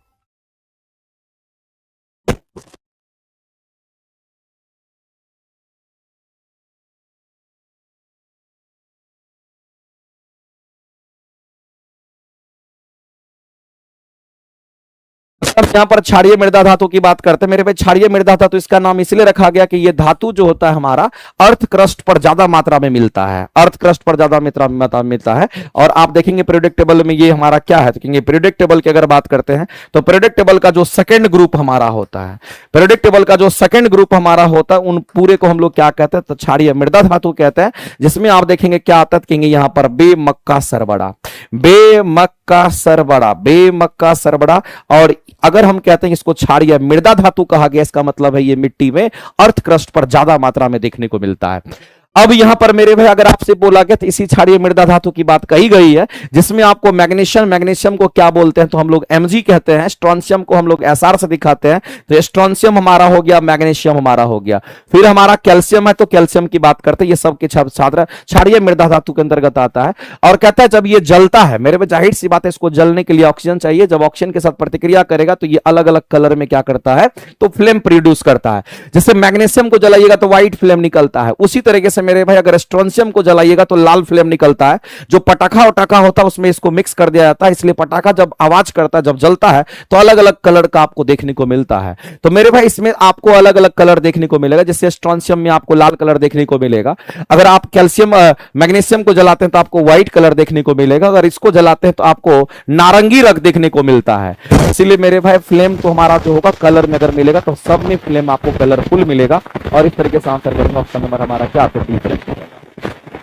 अब यहाँ पर क्षारीय मृदा धातु की बात करते हैं मेरे भाई। क्षारीय मृदा धातु इसका नाम इसलिए रखा गया कि ये धातु जो होता है हमारा अर्थ क्रस्ट पर ज्यादा मात्रा में मिलता है, अर्थ क्रस्ट पर ज्यादा मात्रा में मिलता है। और आप देखेंगे पीरियोडिक टेबल में ये हमारा क्या है, तो पीरियोडिक टेबल की अगर बात करते हैं तो पीरियोडिक टेबल का जो सेकंड ग्रुप हमारा होता है, पीरियोडिक टेबल का जो सेकंड ग्रुप हमारा होता है, उन पूरे को हम लोग क्या कहते हैं, तो क्षारीय मृदा धातु कहते हैं। जिसमें आप देखेंगे क्या आता है, कहेंगे यहां पर बेमक्का सरबड़ा, बेमक्का सरबड़ा, बेमक्का सरबड़ा। और अगर हम कहते हैं इसको क्षारीय मृदा धातु कहा गया, इसका मतलब है ये मिट्टी में अर्थ क्रस्ट पर ज्यादा मात्रा में देखने को मिलता है। अब यहां पर मेरे भाई अगर आपसे बोला गया तो इसी क्षारीय मृदा धातु की बात कही गई है, जिसमें आपको मैग्नीशियम, मैग्नीशियम को क्या बोलते हैं, तो हम लोग Mg कहते हैं। स्ट्रोंशियम को हम लोग Sr से दिखाते हैं, तो स्ट्रोंशियम हमारा हो गया, मैग्नीशियम हमारा हो गया। फिर हमारा कैल्शियम है तो कैल्शियम की बात करते हैं। ये सब के छात्र क्षारीय मृदा धातु के अंतर्गत आता है। और कहता है जब ये जलता है मेरे भाई, जाहिर सी बात है इसको जलने के लिए ऑक्सीजन चाहिए। जब ऑक्सीजन के साथ प्रतिक्रिया करेगा तो ये अलग अलग कलर में क्या करता है, तो फ्लेम प्रोड्यूस करता है। जैसे मैग्नीशियम को जलाइएगा तो व्हाइट फ्लेम निकलता है, उसी तरीके से मेरे भाई अगर स्ट्रोंशियम को जलाइएगा तो लाल फ्लेम निकलता है। जो पटाखा उटाखा होता है उसमें इसको मिक्स कर दिया जाता है, इसलिए पटाखा जब आवाज करता है, जब जलता है तो अलग अलग कलर का आपको देखने को मिलता है। तो मेरे भाई इसमें आपको अलग अलग कलर देखने को मिलेगा। जैसे स्ट्रोंशियम में आपको लाल कलर देखने को मिलेगा, अगर आप कैल्शियम मैग्नीशियम को जलाते हैं तो आपको व्हाइट कलर देखने को मिलेगा, अगर इसको जलाते हैं तो आपको नारंगी रंग देखने को मिलता है। इसलिए मेरे भाई फ्लेम तो हमारा जो होगा कलर में अगर मिलेगा तो सब में फ्लेम आपको कलरफुल मिलेगा। और इस तरीके से आंसर करेंगे ऑप्शन नंबर हमारा क्या आता है।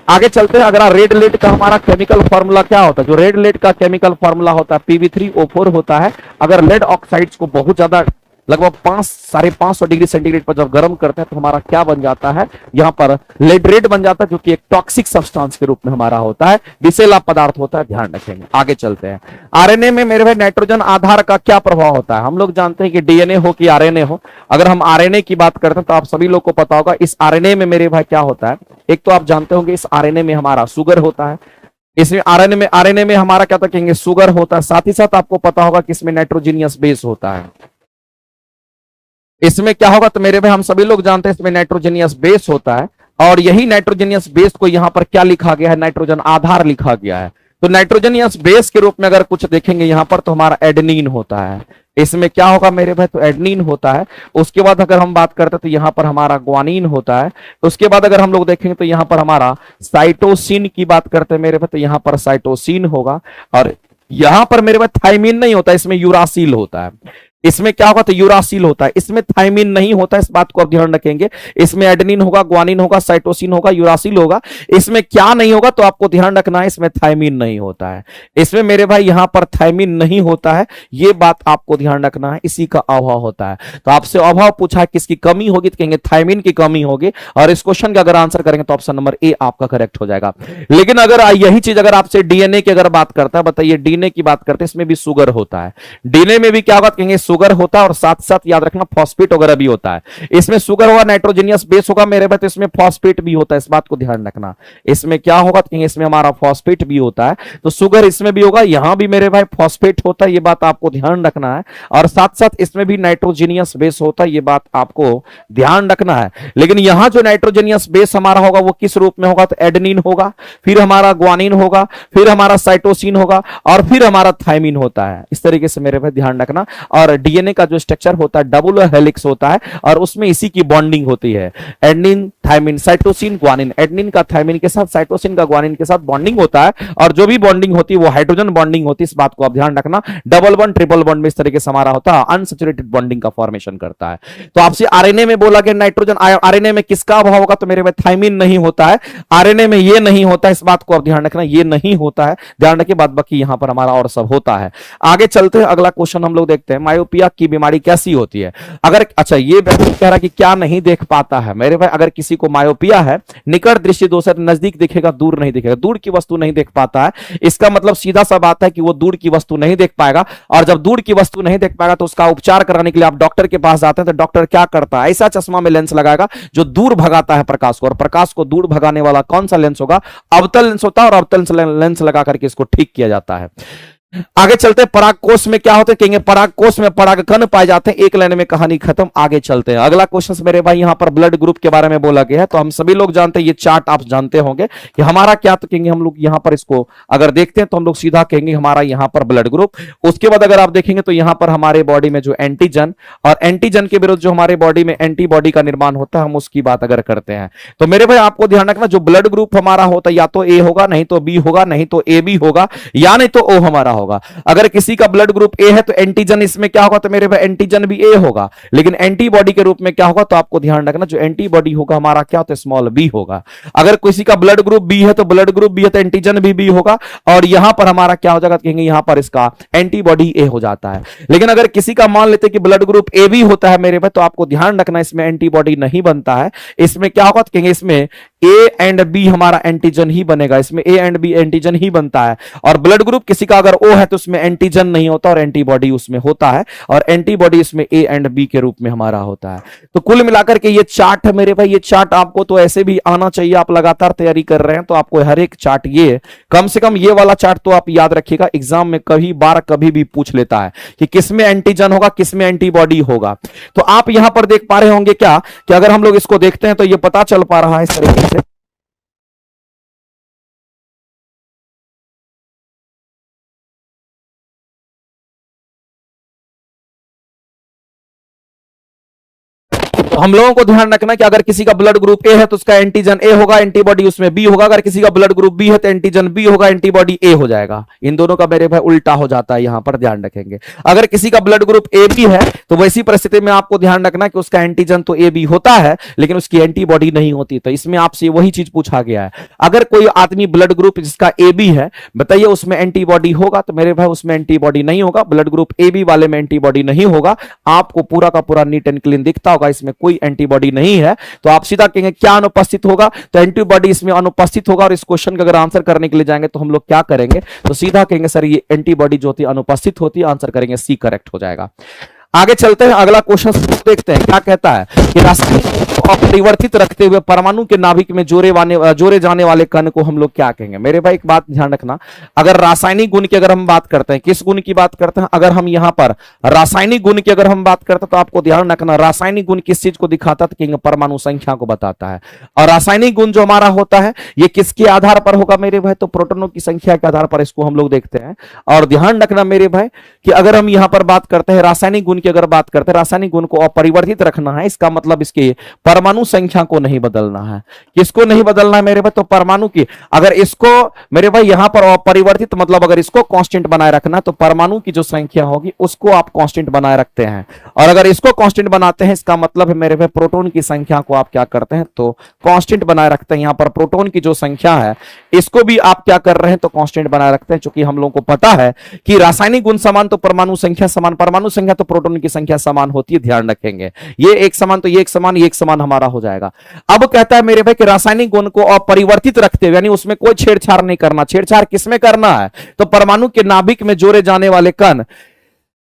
आगे चलते हैं। अगर रेड लेड का हमारा केमिकल फार्मूला क्या होता है, जो रेड लेड का केमिकल फार्मूला होता है Pb3O4 होता है। अगर लेड ऑक्साइड्स को बहुत ज्यादा लगभग 500-550 डिग्री सेंटीग्रेड पर जब गर्म करते हैं तो हमारा क्या बन जाता है, यहां पर लेड रेड बन जाता है, जो कि एक टॉक्सिक सब्सटेंस के रूप में हमारा होता है, विषैला पदार्थ होता है, ध्यान रखेंगे। आगे चलते हैं। आरएनए में मेरे भाई नाइट्रोजन आधार का क्या प्रभाव होता है। हम लोग जानते हैं कि डीएनए हो कि आरएनए हो, अगर हम आरएनए की बात करते हैं तो आप सभी लोग को पता होगा इस आरएनए में मेरे भाई क्या होता है। एक तो आप जानते होंगे इस आरएनए में हमारा शुगर होता है, इसमें आरएनए में हमारा क्या था, कहेंगे शुगर होता है। साथ ही साथ आपको पता होगा कि इसमें नाइट्रोजीनियस बेस होता है। इसमें क्या होगा, तो मेरे भाई हम सभी लोग जानते हैं इसमें नाइट्रोजनियस बेस होता है। और यही नाइट्रोजनियस बेस को यहां पर क्या लिखा गया है, नाइट्रोजन आधार लिखा गया है। तो नाइट्रोजनियस बेस के रूप में अगर कुछ देखेंगे यहां पर तो हमारा एडेनिन होता है। इसमें क्या होगा मेरे भाई, तो एडेनिन होता है। उसके बाद अगर हम बात करते हैं तो यहां पर हमारा ग्वानिन होता है। उसके बाद अगर हम लोग देखेंगे तो यहां पर हमारा साइटोसिन की बात करते हैं मेरे भाई, तो यहां पर साइटोसिन होगा। और यहां पर मेरे भाई थाइमिन नहीं होता, इसमें यूरासिल होता है। इसमें क्या होगा, तो यूरासिल होता है, इसमें थाइमिन नहीं होता। इस बात को आप ध्यान रखेंगे। इसमें एडेनिन होगा, ग्वानिन होगा, साइटोसिन होगा, यूरासिल होगा। इसमें क्या नहीं होगा, तो आपको ध्यान रखना है इसमें थाइमिन नहीं होता है। इसमें मेरे भाई यहां पर थाइमिन नहीं होता है, ये बात आपको ध्यान रखना है, इसी का अभाव होता है। तो आपसे अभाव पूछा है किसकी कमी होगी, तो कहेंगे थाइमिन की कमी होगी। और इस क्वेश्चन का अगर आंसर करेंगे तो ऑप्शन नंबर ए आपका करेक्ट हो जाएगा। लेकिन अगर यही चीज अगर आपसे डीएनए की अगर बात करता है, बताइए डीएनए की बात करते हैं, इसमें भी शुगर होता है। डीएनए में भी क्या होगा, कहेंगे शुगर होता है और साथ साथ याद रखना फॉस्फेट वगैरह भी होता है। इसमें शुगर होगा, नाइट्रोजनियस बेस होगा मेरे भाई, तो इसमें फॉस्फेट भी होता है, इस बात को ध्यान रखना। इसमें क्या होगा, तो इसमें हमारा फॉस्फेट भी होता है। तो शुगर इसमें भी होगा, यहां भी मेरे भाई फॉस्फेट होता है, ये बात आपको ध्यान रखना है। और साथ साथ इसमें भी नाइट्रोजनियस बेस होता है, ये बात आपको ध्यान रखना है। लेकिन यहां जो नाइट्रोजनियस बेस हमारा होगा वो किस रूप में होगा, तो एडेनिन होगा, फिर हमारा ग्वानिन होगा, फिर हमारा साइटोसिन होगा और फिर हमारा थाइमिन होता है। इस तरीके से मेरे भाई ध्यान रखना। और डीएनए का जो स्ट्रक्चर होता है डबल हेलिक्स होता है और उसमें इसी की बॉन्डिंग होती है। Adenine, thymine, cytosine, guanine, adenine का थाइमिन के साथ, साइटोसिन का ग्वानिन के साथ बॉन्डिंग होता है। और जो भी बॉन्डिंग होती है वो हाइड्रोजन बॉन्डिंग होती है, इस बात को आप ध्यान रखना। डबल बॉन्ड, ट्रिपल बॉन्ड में इस तरीके से हमारा होता है, अनसैचुरेटेड बॉन्डिंग का फॉर्मेशन करता है। तो आपसे आरएनए में बोला गया नाइट्रोजन, आरएनए में किसका अभाव होगा, तो मेरे में थाइमिन नहीं होता है। आरएनए में ये नहीं होता, इस बात को आप ध्यान रखना, ये नहीं होता है। ध्यान रखिए, बाद बाकी यहां पर हमारा और सब होता है। आगे चलते हैं, अगला क्वेश्चन हम लोग देखते हैं, मायोपिया की बीमारी कैसी होती है। अगर अच्छा ये व्यक्ति कह रहा है कि क्या नहीं देख पाता है मेरे भाई, अगर किसी को मायोपिया है, निकट दृष्टि दोष है, नजदीक दिखेगा दूर नहीं दिखेगा, दूर की वस्तु नहीं देख पाता है, इसका मतलब सीधा सा बात है कि वो दूर की वस्तु नहीं देख पाएगा। और जब दूर की वस्तु नहीं देख पाएगा तो उसका उपचार कराने के लिए आप डॉक्टर के पास जाते हैं, तो डॉक्टर क्या करता है, ऐसा चश्मा में लेंस लगाएगा जो दूर भगाता है प्रकाश को। और प्रकाश को दूर भगाने वाला कौन सा लेंस होगा, अवतल लेंस होता है। और अवतल लेंस लगा करके इसको ठीक किया जाता है। आगे चलते हैं, परागकोश में क्या होते हैं, कहेंगे परागकोश में परागकण पाए जाते हैं। एक लाइन में कहानी खत्म। आगे चलते हैं, अगला क्वेश्चन मेरे भाई यहां पर ब्लड ग्रुप के बारे में बोला गया है। तो हम सभी लोग जानते हैं, ये चार्ट आप जानते होंगे कि हमारा क्या, तो कहेंगे हम लोग यहां पर इसको अगर देखते हैं तो हम लोग सीधा कहेंगे हमारा यहां पर ब्लड ग्रुप। उसके बाद अगर आप देखेंगे तो यहां पर हमारे बॉडी में जो एंटीजन और एंटीजन के विरुद्ध जो हमारे बॉडी में एंटीबॉडी का निर्माण होता है, हम उसकी बात अगर करते हैं तो मेरे भाई आपको ध्यान रखना, जो ब्लड ग्रुप हमारा होता है या तो ए होगा, नहीं तो बी होगा, नहीं तो ए बी होगा, या नहीं तो ओ हमारा होगा। अगर किसी का ब्लड ग्रुप ए है तो एंटीजन इसमें क्या होगा, तो मेरे भाई एंटीजन भी ए होगा। लेकिन एंटीबॉडी के रूप में क्या होगा, तो आपको ध्यान रखना जो एंटीबॉडी होगा हमारा क्या होता है, स्मॉल बी होगा। अगर किसी का ब्लड ग्रुप बी है तो ब्लड ग्रुप बी है तो एंटीजन भी बी होगा, और यहां पर हमारा क्या हो जाएगा, कहेंगे यहां पर इसका एंटीबॉडी ए हो जाता है। लेकिन अगर किसी का मान लेते कि ब्लड ग्रुप ए बी होता है मेरे भाई, तो आपको ध्यान रखना इसमें एंटीबॉडी नहीं बनता है। इसमें क्या होगा, तो कहेंगे इसमें ए एंड बी हमारा एंटीजन ही बनेगा, इसमें ए एंड बी एंटीजन ही बनता है। और ब्लड ग्रुप किसी का अगर ओ है तो उसमें एंटीजन नहीं होता और एंटीबॉडी उसमें होता है, और एंटीबॉडी इसमें ए एंड बी के रूप में हमारा होता है। तो कुल मिलाकर के ये चार्ट है मेरे भाई, ये चार्ट आपको तो ऐसे भी आना चाहिए, आप लगातार तैयारी कर रहे हैं तो आपको हर एक चार्ट, ये कम से कम ये वाला चार्ट तो आप याद रखिएगा, एग्जाम में कभी बार कभी भी पूछ लेता है कि किसमें एंटीजन होगा, किसमें एंटीबॉडी होगा। तो आप यहां पर देख पा रहे होंगे क्या कि अगर हम लोग इसको देखते हैं तो ये पता चल पा रहा है इस तरीके से। तो हम लोगों को ध्यान रखना कि अगर किसी का ब्लड ग्रुप ए है तो उसका एंटीजन ए होगा, एंटीबॉडी उसमें बी होगा। अगर किसी का ब्लड ग्रुप बी है तो एंटीजन बी होगा, एंटीबॉडी ए हो जाएगा। इन दोनों का मेरे भाई उल्टा हो जाता है, यहां पर ध्यान रखेंगे। अगर किसी का ब्लड ग्रुप ए बी है तो वैसी परिस्थिति में आपको ध्यान रखना कि उसका एंटीजन तो ए बी होता है लेकिन उसकी एंटीबॉडी नहीं होती। तो इसमें आपसे वही चीज पूछा गया है, अगर कोई आदमी ब्लड ग्रुप जिसका ए बी है, बताइए उसमें एंटीबॉडी होगा, तो मेरे भाई उसमें एंटीबॉडी नहीं होगा। ब्लड ग्रुप ए बी वाले में एंटीबॉडी नहीं होगा। आपको पूरा का पूरा नीट एंड क्लीन दिखता होगा, इसमें कोई एंटीबॉडी नहीं है। तो आप सीधा कहेंगे क्या अनुपस्थित होगा, तो एंटीबॉडी इसमें अनुपस्थित होगा। और इस क्वेश्चन का अगर आंसर करने के लिए जाएंगे तो हम लोग क्या करेंगे, तो सीधा कहेंगे सर ये एंटीबॉडी जो होती है अनुपस्थित होती है। आंसर करेंगे सी, करेक्ट हो जाएगा। आगे चलते हैं, अगला क्वेश्चन देखते हैं क्या कहता है कि रासायनिक अपरिवर्तित रखते हुए परमाणु के नाभिक में जोड़े जाने वाले कण को हम लोग क्या कहेंगे। मेरे भाई एक बात ध्यान रखना, अगर रासायनिक गुण की अगर हम बात करते हैं, किस गुण की बात करते हैं, अगर हम यहां पर रासायनिक गुण की अगर हम बात करते हैं तो आपको ध्यान रखना रासायनिक गुण किस चीज को दिखाता है, कहेंगे परमाणु संख्या को बताता है। और रासायनिक गुण जो हमारा होता है ये किसके आधार पर होगा मेरे भाई, तो प्रोटॉनों की संख्या के आधार पर इसको हम लोग देखते हैं। और ध्यान रखना मेरे भाई कि अगर हम यहां पर बात करते हैं रासायनिक गुण की, अगर बात करते हैं रासायनिक गुण को अपरिवर्तित रखना है, इसका मतलब इसके परमाणु संख्या को नहीं बदलना है। किसको नहीं बदलना है मेरे भाई, तो परमाणु की। अगर इसको मेरे भाई यहां पर अपरिवर्तित मतलब अगर इसको कांस्टेंट बनाए रखना, तो परमाणु की जो संख्या होगी उसको आप कांस्टेंट बनाए रखते हैं। और अगर इसको कांस्टेंट बनाते हैं, इसका मतलब है मेरे भाई प्रोटॉन की संख्या को आप क्या करते हैं, तो कांस्टेंट बनाए रखते हैं। यहां पर प्रोटॉन की जो संख्या है इसको भी आप क्या कर रहे हैं, तो कांस्टेंट बनाए रखते हैं। क्योंकि हम लोगों को पता है कि रासायनिक गुण समान तो परमाणु संख्या समान, परमाणु संख्या तो प्रोटॉन की संख्या समान होती है। ध्यान रखेंगे ये एक समान तो ये एक समान, ये एक समान हमारा हो जाएगा। अब कहता है मेरे भाई कि रासायनिक गुण को अपरिवर्तित रखते हुए, यानी उसमें कोई छेड़छाड़ नहीं करना। छेड़छाड़ किसमें करना है, तो परमाणु के नाभिक में जोड़े जाने वाले कण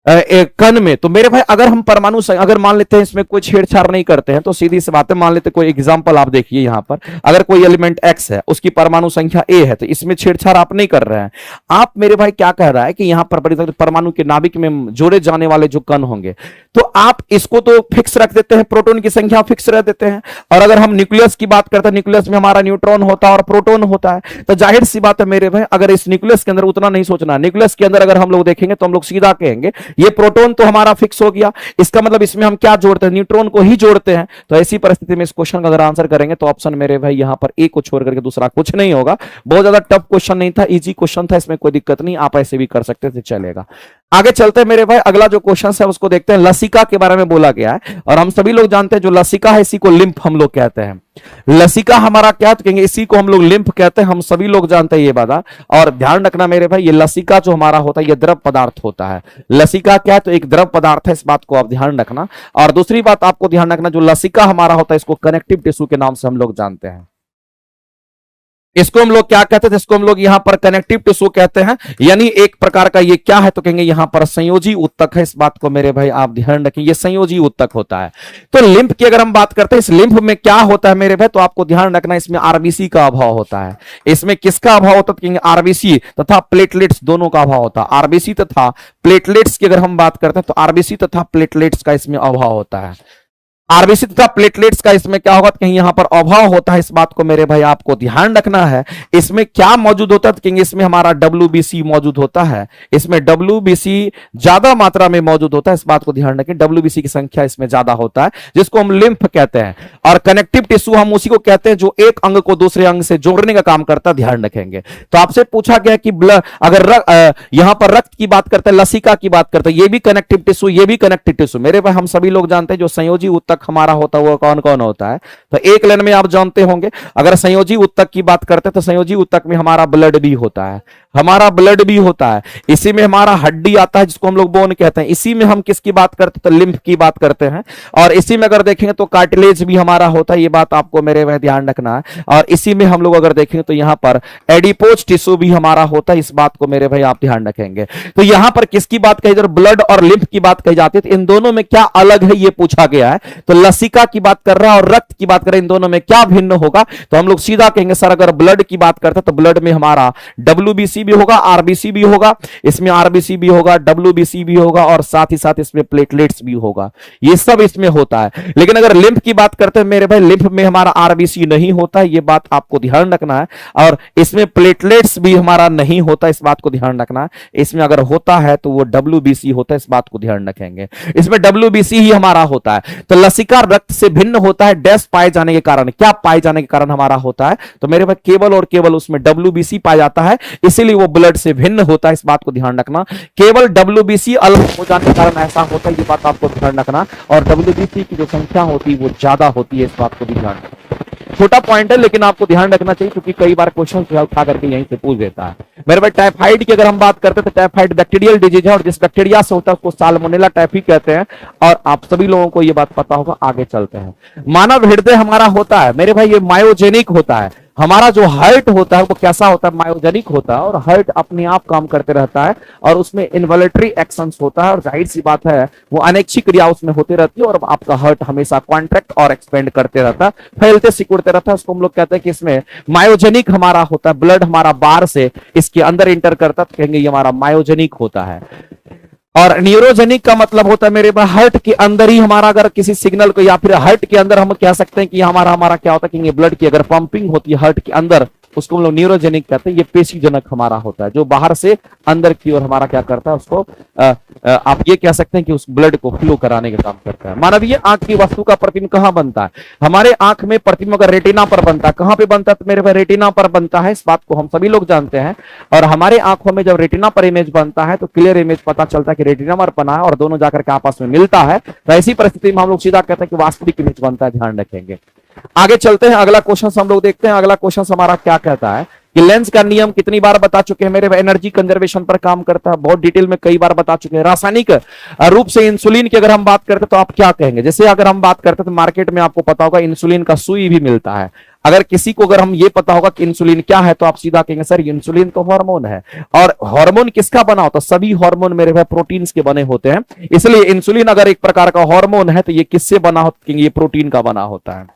में। तो मेरे भाई अगर हम परमाणु अगर मान लेते हैं इसमें कोई छेड़छाड़ नहीं करते हैं, तो सीधी सी बात है, मान लेते कोई एग्जांपल आप देखिए यहां पर, अगर कोई एलिमेंट एक्स है उसकी परमाणु संख्या ए है, तो इसमें छेड़छाड़ आप नहीं कर रहे हैं। आप मेरे भाई क्या कह रहा है कि यहां पर परमाणु के नाभिक में जोड़े जाने वाले जो कण होंगे, तो आप इसको तो फिक्स रख देते हैं, प्रोटॉन की संख्या फिक्स रख देते हैं। और अगर हम न्यूक्लियस की बात करते हैं, न्यूक्लियस में हमारा न्यूट्रॉन होता है और प्रोटॉन होता है, तो जाहिर सी बात है मेरे भाई अगर इस न्यूक्लियस के अंदर उतना नहीं सोचना। न्यूक्लियस के अंदर अगर हम लोग देखेंगे तो हम लोग सीधा कहेंगे ये प्रोटॉन तो हमारा फिक्स हो गया, इसका मतलब इसमें हम क्या जोड़ते हैं, न्यूट्रॉन को ही जोड़ते हैं। तो ऐसी परिस्थिति में इस क्वेश्चन का अगर आंसर करेंगे तो ऑप्शन मेरे भाई यहां पर ए को छोड़ करके दूसरा कुछ नहीं होगा। बहुत ज्यादा टफ क्वेश्चन नहीं था, इजी क्वेश्चन था, इसमें कोई दिक्कत नहीं, आप ऐसे भी कर सकते थे, चलेगा। आगे चलते हैं मेरे भाई, अगला जो क्वेश्चन है उसको देखते हैं। लसिका के बारे में बोला गया है और हम सभी लोग जानते हैं जो लसिका है इसी को लिम्फ हम लोग कहते हैं। लसिका हमारा क्या तो कहेंगे, इसी को हम लोग लिम्फ कहते हैं, हम सभी लोग जानते हैं ये बात। और ध्यान रखना मेरे भाई ये लसिका जो हमारा होता है ये द्रव पदार्थ होता है। लसिका क्या है, तो एक द्रव पदार्थ है, इस बात को आप ध्यान रखना। और दूसरी बात आपको ध्यान रखना, जो लसिका हमारा होता है इसको कनेक्टिव टिश्यू के नाम से हम लोग जानते हैं। इसको हम लोग क्या कहते थे, इसको हम लोग यहां पर कनेक्टिव टिश्यू कहते हैं, यानी एक प्रकार का ये क्या है तो कहेंगे यहां पर संयोजी ऊतक है। इस बात को मेरे भाई आप ध्यान रखें, ये संयोजी ऊतक होता है। तो लिम्फ की अगर हम बात करते हैं, इस लिम्फ में क्या होता है मेरे भाई, तो आपको ध्यान रखना इसमें आरबीसी का अभाव होता है। इसमें किसका अभाव होता है, कहेंगे आरबीसी तथा प्लेटलेट्स दोनों का अभाव होता है। आरबीसी तथा प्लेटलेट्स की अगर हम बात करते हैं तो आरबीसी तथा प्लेटलेट्स का इसमें अभाव होता है। आरबीसी तथा प्लेटलेट्स का इसमें क्या होगा, कहीं यहां पर अभाव होता है। इस बात को मेरे भाई आपको ध्यान रखना है। इसमें क्या मौजूद होता है, कहेंगे इसमें हमारा डब्ल्यूबीसी मौजूद होता है। इसमें डब्ल्यूबीसी ज्यादा मात्रा में मौजूद होता है। इस बात को ध्यान रखें, डब्ल्यूबीसी की संख्या इसमें ज्यादा होता है, जिसको हम लिम्फ कहते हैं। और कनेक्टिव टिश्यू हम उसी को कहते हैं जो एक अंग को दूसरे अंग से जोड़ने का काम करता है, ध्यान रखेंगे। तो आपसे पूछा गया कि अगर यहां पर रक्त की बात करते हैं, लसिका की बात करते हैं, ये भी कनेक्टिव टिश्यू, ये भी कनेक्टिव टिश्यू। मेरे भाई हम सभी लोग जानते हैं जो संयोजी ऊतक हमारा होता है वो कौन कौन होता है, तो एक लाइन में आप जानते होंगे। अगर संयोजी ऊतक की बात करते हैं तो संयोजी ऊतक में हमारा ब्लड भी होता है, हमारा ब्लड भी होता है। इसी में हमारा हड्डी आता है जिसको हम लोग बोन कहते हैं। इसी में हम किसकी बात करते हैं, तो लिम्फ की बात करते हैं। और इसी में अगर देखेंगे तो कार्टिलेज भी हमारा होता है, ये बात आपको मेरे वह ध्यान रखना है। और इसी में हम लोग अगर देखेंगे तो यहां पर एडिपोज टिश्यू भी हमारा होता है, इस बात को मेरे भाई आप ध्यान रखेंगे। तो यहां पर किसकी बात कही, इधर ब्लड और लिम्फ की बात कही जाती है। तो इन दोनों में क्या अलग है ये पूछा गया है। तो लसिका की बात कर रहा है और रक्त की बात कर रहे हैं, इन दोनों में क्या भिन्न होगा, तो हम लोग सीधा कहेंगे सर अगर ब्लड की बात करते हैं तो ब्लड में हमारा डब्ल्यूबीसी भी होगा, आरबीसी भी होगा, इसमें आरबीसी भी होगा, डब्ल्यूबीसी भी होगा और साथ ही साथ इसमें प्लेटलेट्स भी होगा, ये सब इसमें होता है। लेकिन अगर लिम्फ की बात करते हैं मेरे भाई, लिम्फ में हमारा आरबीसी नहीं होता है, ये बात आपको ध्यान रखना है। और इसमें प्लेटलेट्स भी हमारा नहीं होता, इस बात को ध्यान रखना है। इसमें अगर होता है तो वो डब्ल्यूबीसी होता है, इस बात को ध्यान रखेंगे। इसमें डब्ल्यूबीसी ही हमारा होता है। तो लसिका रक्त से भिन्न होता है, डैश पाए जाने के कारण, क्या पाए जाने के कारण हमारा होता है, तो मेरे भाई केवल और केवल उसमें डब्ल्यूबीसी पाया जाता है, इसीलिए वो ब्लड से भिन्न होता है, इस बात को ध्यान रखना। केवल डब्ल्यूबीसी अलग हो जाने के कारण ऐसा होता है, ये बात आपको ध्यान रखना। और डब्ल्यूबीसी की जो संख्या होती है वो ज्यादा होती है, इस बात को भी ध्यान रखना। छोटा पॉइंट है लेकिन आपको ध्यान रखना चाहिए, क्योंकि कई बार क्वेश्चन उठा करके यहीं से पूछ देता है। मेरे भाई टाइफाइड की अगर हम बात करते हैं तो टाइफाइड बैक्टीरियल डिजीज है, और जिस बैक्टीरिया से होता है उसको साल्मोनेला टाइफी कहते हैं। और आप सभी लोगों को ये बात पता होगा। आगे चलते हैं। मानव हृदय हमारा होता है मेरे भाई, ये मायोजेनिक होता है। हमारा जो हार्ट होता है वो कैसा होता है, मायोजेनिक होता है। और हार्ट अपने आप काम करते रहता है और उसमें इन्वॉल्यूटरी एक्शंस होता है, और जाहिर सी बात है वो अनैच्छिक क्रिया उसमें होती रहती है, और आपका हार्ट हमेशा कॉन्ट्रैक्ट और एक्सपेंड करते रहता है, फैलते सिकुड़ते रहता है। उसको हम लोग कहते हैं कि इसमें मायोजेनिक हमारा होता है। ब्लड हमारा बाहर से इसके अंदर इंटर करता है, तो कहेंगे ये हमारा मायोजेनिक होता है। और न्यूरोजेनिक का मतलब होता है मेरे पास हार्ट के अंदर ही हमारा अगर किसी सिग्नल को, या फिर हार्ट के अंदर हम कह सकते हैं कि हमारा क्या होता है कि ब्लड की अगर पंपिंग होती है हार्ट के अंदर, उसको हम लोग न्यूरोजेनिक कहते हैं। ये पेशीजनक हमारा होता है, जो बाहर से अंदर की ओर हमारा क्या करता है, उसको आप ये कह सकते हैं कि उस ब्लड को फ्लो कराने का काम करता है। मानवीय आंख की वस्तु का प्रतिबिंब कहां बनता है, हमारे आंख में प्रतिबिंब अगर रेटिना पर बनता है, कहां पे बनता है, तो मेरे भाई रेटिना पर बनता है। इस बात को हम सभी लोग जानते हैं। और हमारे आंखों में जब रेटिना पर इमेज बनता है तो क्लियर इमेज पता चलता है कि रेटिना पर बना है, और दोनों जाकर के आपस में मिलता है। तो ऐसी परिस्थिति में हम लोग सीधा कहते हैं कि वास्तविक इमेज बनता है, ध्यान रखेंगे। आगे चलते हैं, अगला क्वेश्चन हम लोग देखते हैं। अगला क्वेश्चन हमारा क्या कहता है कि लेंस का नियम कितनी बार बता चुके हैं मेरे, एनर्जी कंजर्वेशन पर काम करता है, बहुत डिटेल में कई बार बता चुके हैं। रासायनिक रूप से इंसुलिन की अगर हम बात करते हैं तो आप क्या कहेंगे, जैसे अगर हम बात करते हैं तो मार्केट में आपको पता होगा इंसुलिन का सुई भी मिलता है। अगर किसी को अगर हम ये पता होगा कि इंसुलिन क्या है तो आप सीधा कहेंगे सर इंसुलिन तो हार्मोन है। और हार्मोन किसका बना होता है, सभी हार्मोन मेरे भाई प्रोटीन्स के बने होते हैं। इसलिए इंसुलिन अगर एक प्रकार का हार्मोन है तो ये किससे बना होता है, ये प्रोटीन का बना होता है।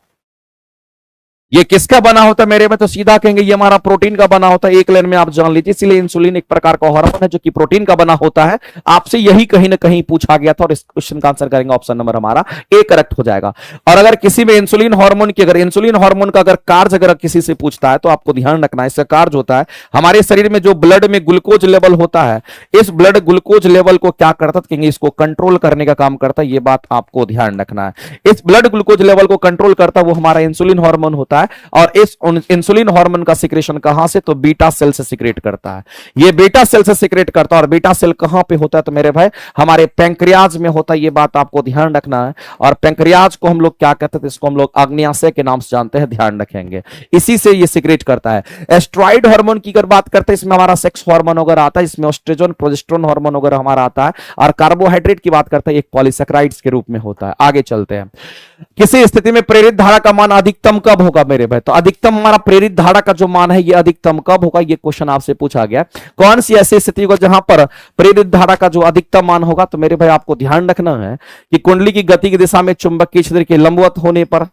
ये किसका बना होता है मेरे में, तो सीधा कहेंगे ये हमारा प्रोटीन का बना होता है। एक लाइन में आप जान लीजिए। इसलिए इंसुलिन एक प्रकार का हार्मोन है जो कि प्रोटीन का बना होता है। आपसे यही कहीं ना कहीं पूछा गया था और इस क्वेश्चन का आंसर करेंगे ऑप्शन नंबर हमारा ए करेक्ट हो जाएगा। और अगर किसी में इंसुलिन हार्मोन की, अगर इंसुलिन हार्मोन का अगर कार्य अगर किसी से पूछता है तो आपको ध्यान रखना है इसका कार्य होता है हमारे शरीर में जो ब्लड में ग्लूकोज लेवल होता है, इस ब्लड ग्लूकोज लेवल को क्या करता है, कहेंगे इसको कंट्रोल करने का काम करता है। ये बात आपको ध्यान रखना है। इस ब्लड ग्लूकोज लेवल को कंट्रोल करता है वो हमारा इंसुलिन हार्मोन होता है। और इस इंसुलिन हार्मोन का सिक्रेशन कहां से, तो बीटा सेल से सिक्रेट करता है। ये बीटा सेल से सिक्रेट करता है। और बीटा सेल कहां पे होता है, तो मेरे भाई हमारे पैंक्रियाज में होता है। ये बात आपको ध्यान रखना है। और पैंक्रियाज को हम लोग क्या कहते हैं, इसको हम लोग आग्नेयाशय के नाम से जानते हैं, ध्यान रखेंगे। इसी से ये सिक्रेट करता है। एस्ट्रॉइड हार्मोन की अगर बात करते हैं, इसमें हमारा सेक्स हार्मोन वगैरह आता है, इसमें एस्ट्रोजन प्रोजेस्टेरोन हार्मोन वगैरह हमारा आता है। और कार्बोहाइड्रेट की बात करते हैं, एक पॉलीसैकेराइड्स के रूप में होता है। आगे चलते हैं। किसी स्थिति में प्रेरित धारा का मान अधिकतम कब होगा, मेरे भाई। तो अधिकतम हमारा प्रेरित धारा का जो मान है ये अधिकतम कब होगा, ये क्वेश्चन आपसे पूछा गया। कौन सी ऐसी स्थिति होगा जहां पर प्रेरित धारा का जो अधिकतम मान होगा? तो मेरे भाई आपको ध्यान रखना है कि कुंडली की गति की दिशा में चुंबकीय क्षेत्र के लंबवत होने पर,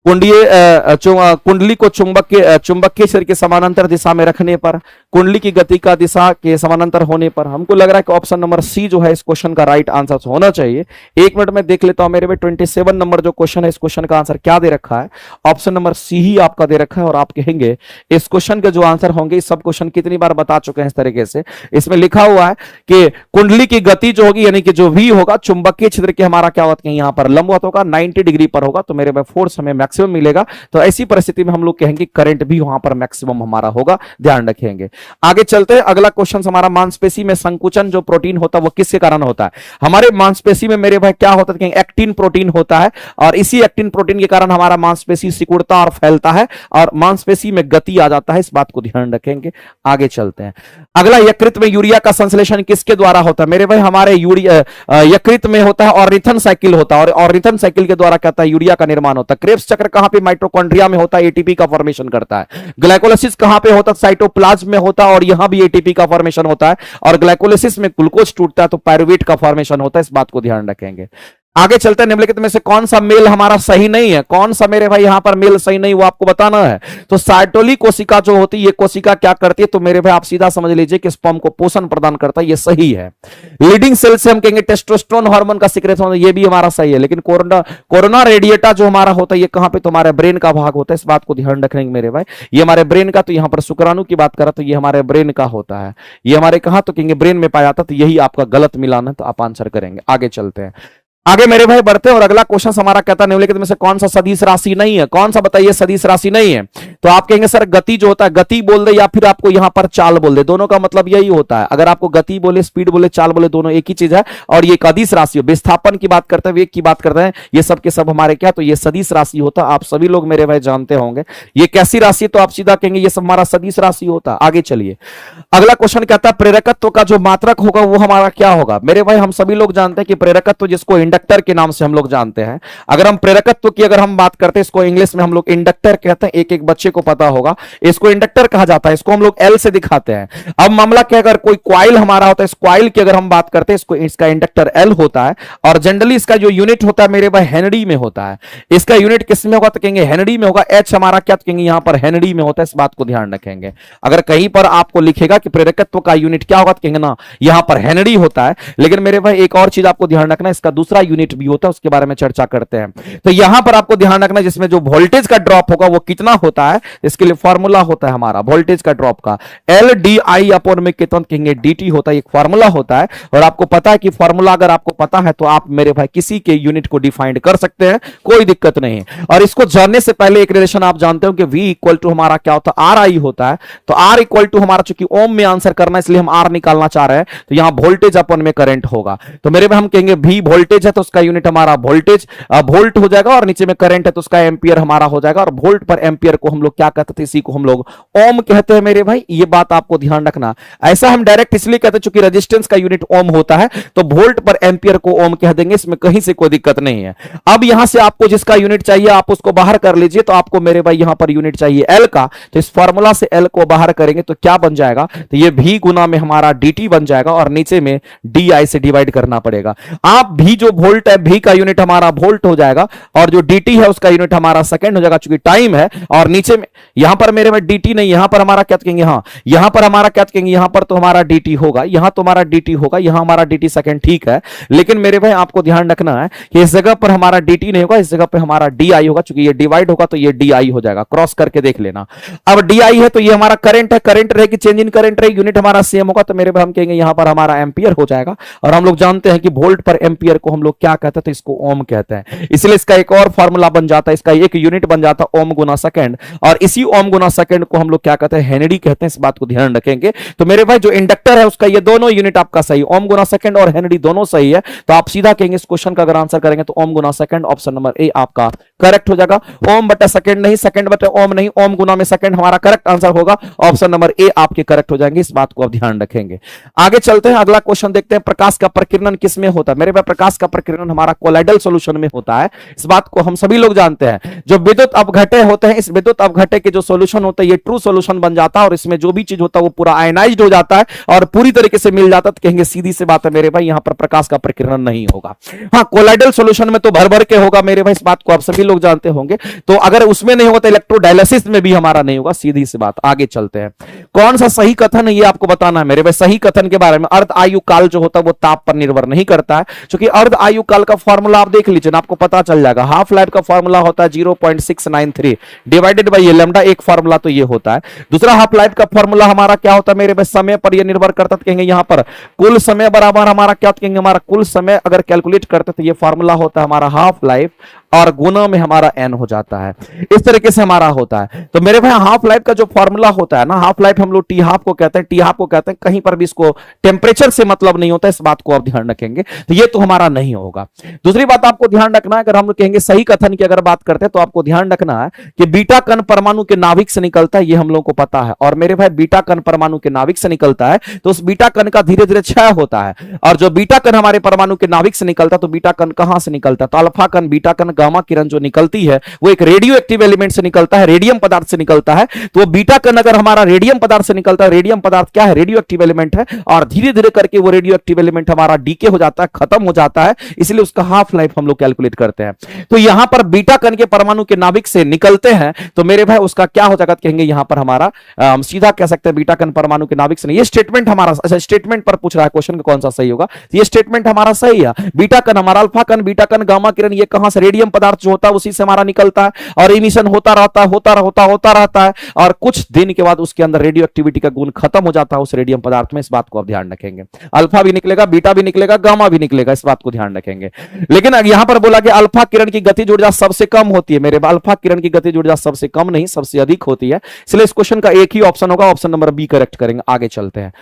कुंडली को चुंबकीय क्षेत्र के समानांतर दिशा में रखने पर, कुंडली की गति का दिशा के समानांतर होने पर। हमको लग रहा है कि ऑप्शन नंबर सी जो है इस क्वेश्चन का राइट आंसर होना चाहिए। एक मिनट में देख लेता हूं मेरे भाई 27 नंबर जो क्वेश्चन है इस क्वेश्चन का आंसर क्या दे रखा है। ऑप्शन नंबर सी ही आपका दे रखा है और आप कहेंगे इस क्वेश्चन के जो आंसर होंगे, इस सब क्वेश्चन कितनी बार बता चुके हैं इस तरीके से। इसमें लिखा हुआ है कि कुंडली की गति जो होगी यानी कि जो वी होगा चुंबकीय क्षेत्र के हमारा क्या होगा, यहां पर लंबवत होगा, 90 डिग्री पर होगा। तो मेरे भाई फोर्स हमें मैक्सिमम मिलेगा। तो ऐसी परिस्थिति में हम लोग कहेंगे करंट भी वहां पर मैक्सिमम हमारा होगा, ध्यान रखेंगे। आगे चलते हैं, अगला क्वेश्चन हमारा मांसपेशी में संकुचन जो प्रोटीन होता है वो किसके कारण होता है? हमारे मांसपेशी में मेरे भाई क्या होता है, एक्टिन प्रोटीन होता है और इसी एक्टिन प्रोटीन के कारण हमारा मांसपेशी सिकुड़ता और फैलता है और मांसपेशी में गति आ जाता है। इस बात को ध्यान रखेंगे। आगे चलते हैं, अगला यकृत में यूरिया का संश्लेषण किसके द्वारा होता है? मेरे भाई हमारे यकृत में होता है ऑर्निथन साइकिल होता है और ऑर्निथन साइकिल के द्वारा कहता है यूरिया का निर्माण होता है। क्रेब्स चक्र कहां पे? माइटोकॉन्ड्रिया में होता है, एटीपी का फॉर्मेशन करता है। ग्लाइकोलाइसिस कहां पे होता है? साइटोप्लाज्म में होता है और यहां भी एटीपी का फॉर्मेशन होता है और ग्लाइकोलाइसिस में ग्लूकोज टूटता है तो पायरुवेट का फॉर्मेशन होता है। इस बात को ध्यान रखेंगे। आगे चलते हैं, निम्नलिखित में से कौन सा मेल हमारा सही नहीं है? कौन सा मेरे भाई यहां पर मेल सही नहीं वो आपको बताना है। तो साइटोली कोशिका जो होती है ये कोशिका क्या करती है? तो मेरे भाई आप सीधा समझ लीजिए कि स्पर्म को पोषण प्रदान करता है, ये सही है। लीडिंग सेल से हम कहेंगे टेस्टोस्टेरोन हार्मोन का सिक्रेशन, ये भी हमारा सही है। लेकिन कोरोना रेडिएटा जो हमारा होता है ये कहां पे? तुम्हारे ब्रेन का भाग होता है। इस बात को ध्यान रखेंगे मेरे भाई, ये हमारे ब्रेन का। तो यहां पर शुक्राणु की बात करा तो ये हमारे ब्रेन का होता है, ये हमारे कहां? तो कहेंगे ब्रेन में पाया जाता है। तो यही आपका गलत मिलान है, तो आप आंसर करेंगे। आगे चलते हैं, आगे मेरे भाई बढ़ते हैं और अगला क्वेश्चन हमारा कहता है निम्नलिखित में से कौन सा सदिश राशि नहीं है? कौन सा बताइए सदिश राशि नहीं है? तो आप कहेंगे सर गति जो होता है, गति बोल दे या फिर आपको यहां पर चाल बोल दे, दोनों का मतलब यही होता है। अगर आपको गति बोले, स्पीड बोले, चाल बोले, दोनों एक ही चीज है। और ये सदिश राशि, विस्थापन की बात करते हैं, वेग की बात करते हैं, ये सब के सब हमारे क्या? तो ये सदिश राशि होता है। आप सभी लोग मेरे भाई जानते होंगे ये कैसी राशि, तो आप सीधा कहेंगे ये सब हमारा सदिश राशि होता है। आगे चलिए, अगला क्वेश्चन कहता है प्रेरकत्व का जो मात्रक होगा वो हमारा क्या होगा? मेरे भाई हम सभी लोग जानते हैं कि प्रेरकत्व जिसको इंडक्टर के नाम से हम लोग जानते हैं। अगर हम प्रेरकत्व की अगर हम बात करते हैं, इसको इंग्लिश में हम लोग इंडक्टर कहते हैं। एक एक बच्चे को पता होगा इसको इंडक्टर कहा जाता है। इसको हम लोग एल से दिखाते हैं। अब मामला क्या, अगर कोई कॉइल हमारा होता है, इस कॉइल की अगर हम बात करते हैं, इसको इसका इंडक्टर एल होता है और जनरली इसका जो यूनिट होता है मेरे भाई हेनरी में होता है। इसका यूनिट किस में होगा? तो कहेंगे हेनरी में होगा। एच हमारा क्या? तो कहेंगे यहां पर हेनरी में होता है। इस बात को ध्यान रखेंगे। अगर कहीं पर आपको लिखेगा कि प्रेरकत्व का यूनिट क्या होगा तो कहेंगे ना यहां पर हेनरी होता है। लेकिन मेरे भाई एक और चीज आपको ध्यान रखना, इसका दूसरा यूनिट भी होता है, उसके बारे में चर्चा करते हैं। तो यहां पर आपको ध्यान रखना जिसमें जो वोल्टेज का ड्रॉप होगा वो कितना होता है, इसके लिए फॉर्मूला होता है हमारा वोल्टेज का ड्रॉप का एल डी आई अपॉन में कितना कहेंगे dt होता है, एक फॉर्मूला होता है। और आपको पता है कि फॉर्मूला अगर आपको पता है तो आप मेरे भाई किसी के यूनिट को डिफाइन कर सकते हैं, कोई दिक्कत नहीं। और इसको जानने से पहले एक रिलेशन आप जानते हो कि v इक्वल टू हमारा क्या होता है? आर आई होता है। तो आर इक्वल टू हमारा चूंकि ओम में आंसर करना है इसलिए हम आर निकालना चाह रहे हैं, तो यहां वोल्टेज अपॉन में करंट होगा। तो मेरे भाई हम कहेंगे v वोल्टेज है तो उसका यूनिट हमारा वोल्टेज वोल्ट हो जाएगा और नीचे में करंट है तो उसका एम्पियर हमारा हो जाएगा। और वोल्ट पर एम्पियर को हम लोग क्या कहते थे? इसी को हम लोग ओम कहते हैं मेरे भाई, ये बात आपको ध्यान रखना। ऐसा हम डायरेक्ट इसलिए कहते हैं चूंकि रेजिस्टेंस का यूनिट ओम होता है तो वोल्ट पर एम्पियर को ओम कह देंगे, इसमें कहीं से कोई दिक्कत नहीं है। अब यहां से आपको जिसका यूनिट चाहिए आप उसको बाहर कर लीजिए। तो आपको मेरे भाई यहां पर यूनिट चाहिए एल का, तो इस फॉर्मूला से एल को बाहर करेंगे तो क्या बन जाएगा? तो ये भी गुना में हमारा dt बन जाएगा और नीचे में di से डिवाइड करना पड़ेगा। आप भी जो वोल्ट है भी का यूनिट हमारा वोल्ट हो जाएगा और जो dt है उसका यूनिट हमारा सेकंड हो जाएगा चूंकि टाइम है। और नीचे में यहां पर मेरे में dt नहीं, यहां पर हमारा क्या कहेंगे? हाँ यहां पर हमारा क्या कहेंगे? यहां पर तो हमारा dt होगा, यहां तो हमारा dt होगा, यहां हमारा dt सेकंड, ठीक है। लेकिन मेरे भाई आपको ध्यान रखना है कि इस जगह पर हमारा dt नहीं होगा, इस जगह पर हमारा di होगा। चूंकि ये डिवाइड होगा तो ये di हो जाएगा, क्रॉस करके देख लेना। अब di है तो ये हमारा करंट है, करंट रहेगी चेंज इन करंट रहेगी, यूनिट हमारा सेम होगा। तो मेरे भाई हम कहेंगे यहां पर हमारा एम्पियर हो जाएगा। और हम लोग जानते हैं कि वोल्ट पर एम्पियर को हम लोग क्या कहते हैं? तो इसको ओम कहते हैं। इसलिए इसका एक और फॉर्मूला बन जाता है, इसका एक यूनिट बन जाता है ओम गुना सेकंड। और इसी ओम गुना सेकंड को हम लोग क्या कहते हैं? हेनरी कहते हैं। इस बात को ध्यान रखेंगे। तो मेरे भाई जो इंडक्टर है उसका ये दोनों यूनिट आपका सही, ओम गुना सेकंड और हेनरी दोनों सही है। तो आप सीधा कहेंगे इस क्वेश्चन का अगर आंसर करेंगे तो ओम गुना सेकंड, ऑप्शन नंबर ए आपका करेक्ट हो जाएगा। ओम बटा सेकंड नहीं, सेकंड बटा ओम नहीं, ओम गुना में सेकंड हमारा करेक्ट आंसर होगा। ऑप्शन नंबर ए आपके करेक्ट हो जाएंगे, इस बात को आप ध्यान रखेंगे। आगे चलते हैं, अगला क्वेश्चन देखते हैं। प्रकाश का प्रकीर्णन किसमें होता है? मेरे भाई प्रकाश का प्रकीर्णन हमारा कोलाइडल सॉल्यूशन में होता है, इस बात को हम सभी लोग जानते हैं। जो विद्युत अपघटे होते हैं, इस विद्युत अपघटे के जो सॉल्यूशन होता है ये ट्रू सॉल्यूशन बन जाता है और इसमें जो भी चीज होता है वो पूरा आयनाइज्ड हो जाता है और पूरी तरीके से मिल जाता है। तो कहेंगे सीधी सी बात है मेरे भाई, यहां पर प्रकाश का प्रकीर्णन नहीं होगा। हाँ, कोलाइडल सॉल्यूशन में तो भर भर के होगा मेरे भाई, इस बात को आप सभी लोग जानते होंगे। तो अगर उसमें नहीं होता, इलेक्ट्रोडायलिसिस में भी हमारा नहीं होगा, सीधी सी बात। आगे चलते हैं, कौन सा सही कथन है ये आपको बताना है मेरे भाई। सही कथन के बारे में, अर्ध आयु काल जो होता है वो ताप पर निर्भर नहीं करता है, क्योंकि अर्ध आयु काल का फॉर्मूला आप देख लीजिए ना, आपको पता चल जाएगा। हाफ लाइफ का फॉर्मूला होता है 0.693 डिवाइडेड बाय लैम्डा, एक फॉर्मूला तो ये होता है। दूसरा हाफ लाइफ का फॉर्मूला हमारा क्या होता है मेरे भाई, समय पर ये निर्भर करता है। कहेंगे यहां पर कुल समय बराबर हमारा क्या कहेंगे, हमारा कुल समय अगर कैलकुलेट करते तो ये फॉर्मूला होता है हमारा हाफ लाइफ और गुना में हमारा n हो जाता है। इस तरीके से हमारा होता है। तो मेरे भाई हाफ लाइफ का जो फॉर्मूला होता है ना, हाफ लाइफ हम लोग टी हाफ को कहते हैं, टी हाफ को कहते हैं, कहीं पर भी इसको टेम्परेचर से मतलब नहीं होता, इस बात को आप ध्यान रखेंगे। तो ये तो हमारा नहीं होगा। दूसरी बात आपको ध्यान रखना है, अगर हम लोग कहेंगे सही कथन की अगर बात करते हैं तो आपको ध्यान रखना है कि बीटा कण परमाणु के नाभिक से निकलता है, ये हम लोग को पता है। और मेरे भाई बीटा कण परमाणु के नाभिक से निकलता है तो उस बीटा कण का धीरे धीरे क्षय होता है। और जो बीटा कण हमारे परमाणु के नाभिक से निकलता है तो बीटा कण कहां से निकलता है, तो अल्फा कण, बीटा कण, गामा किरण जो निकलती है वो एक रेडियो एक्टिव एलिमेंट से निकलता है, रेडियम पदार्थ से निकलता है। तो बीटा कण अगर हमारा रेडियम पदार्थ से निकलता है, रेडियम पदार्थ क्या है, रेडियो एक्टिव एलिमेंट है, और धीरे धीरे करके वो रेडियो एक्टिव एलिमेंट हमारा डीके हो जाता है, खत्म हो जाता है, इसलिए उसका हाफ लाइफ हम लोग कैलकुलेट करते हैं। तो यहां पर बीटा कण के परमाणु के नाभिक से निकलते हैं तो मेरे भाई उसका क्या हो जाएगा, कहेंगे यहां पर हमारा हम सीधा कह सकते हैं बीटा कण परमाणु के नाभिक से नहीं। ये स्टेटमेंट हमारा, अच्छा स्टेटमेंट पर पूछ रहा है क्वेश्चन, कौन सा सही होगा, ये स्टेटमेंट हमारा सही है। बीटा कण हमारा अल्फा कण, बीटा कण, गामा किरण, ये कहां से, रेडियम पदार्थ जो होता है उसी से हमारा निकलता है और इमिशन होता रहता है और कुछ दिन के बाद उसके अंदर रेडियो एक्टिविटी का गुण खत्म हो जाता है उस रेडियम पदार्थ में। इस बात को आप ध्यान रखेंगे, अल्फा भी निकलेगा, बीटा भी निकलेगा, गामा भी निकलेगा, इस बात को ध्यान रखेंगे। लेकिन यहां पर बोला कि अल्फा किरण की गतिज ऊर्जा सबसे कम होती है मेरे, अल्फा किरण की गतिज ऊर्जा सबसे कम नहीं सबसे अधिक होती है, इसलिए इस क्वेश्चन का एक ही ऑप्शन होगा, ऑप्शन नंबर बी करेक्ट करेंगे। आगे चलते हैं,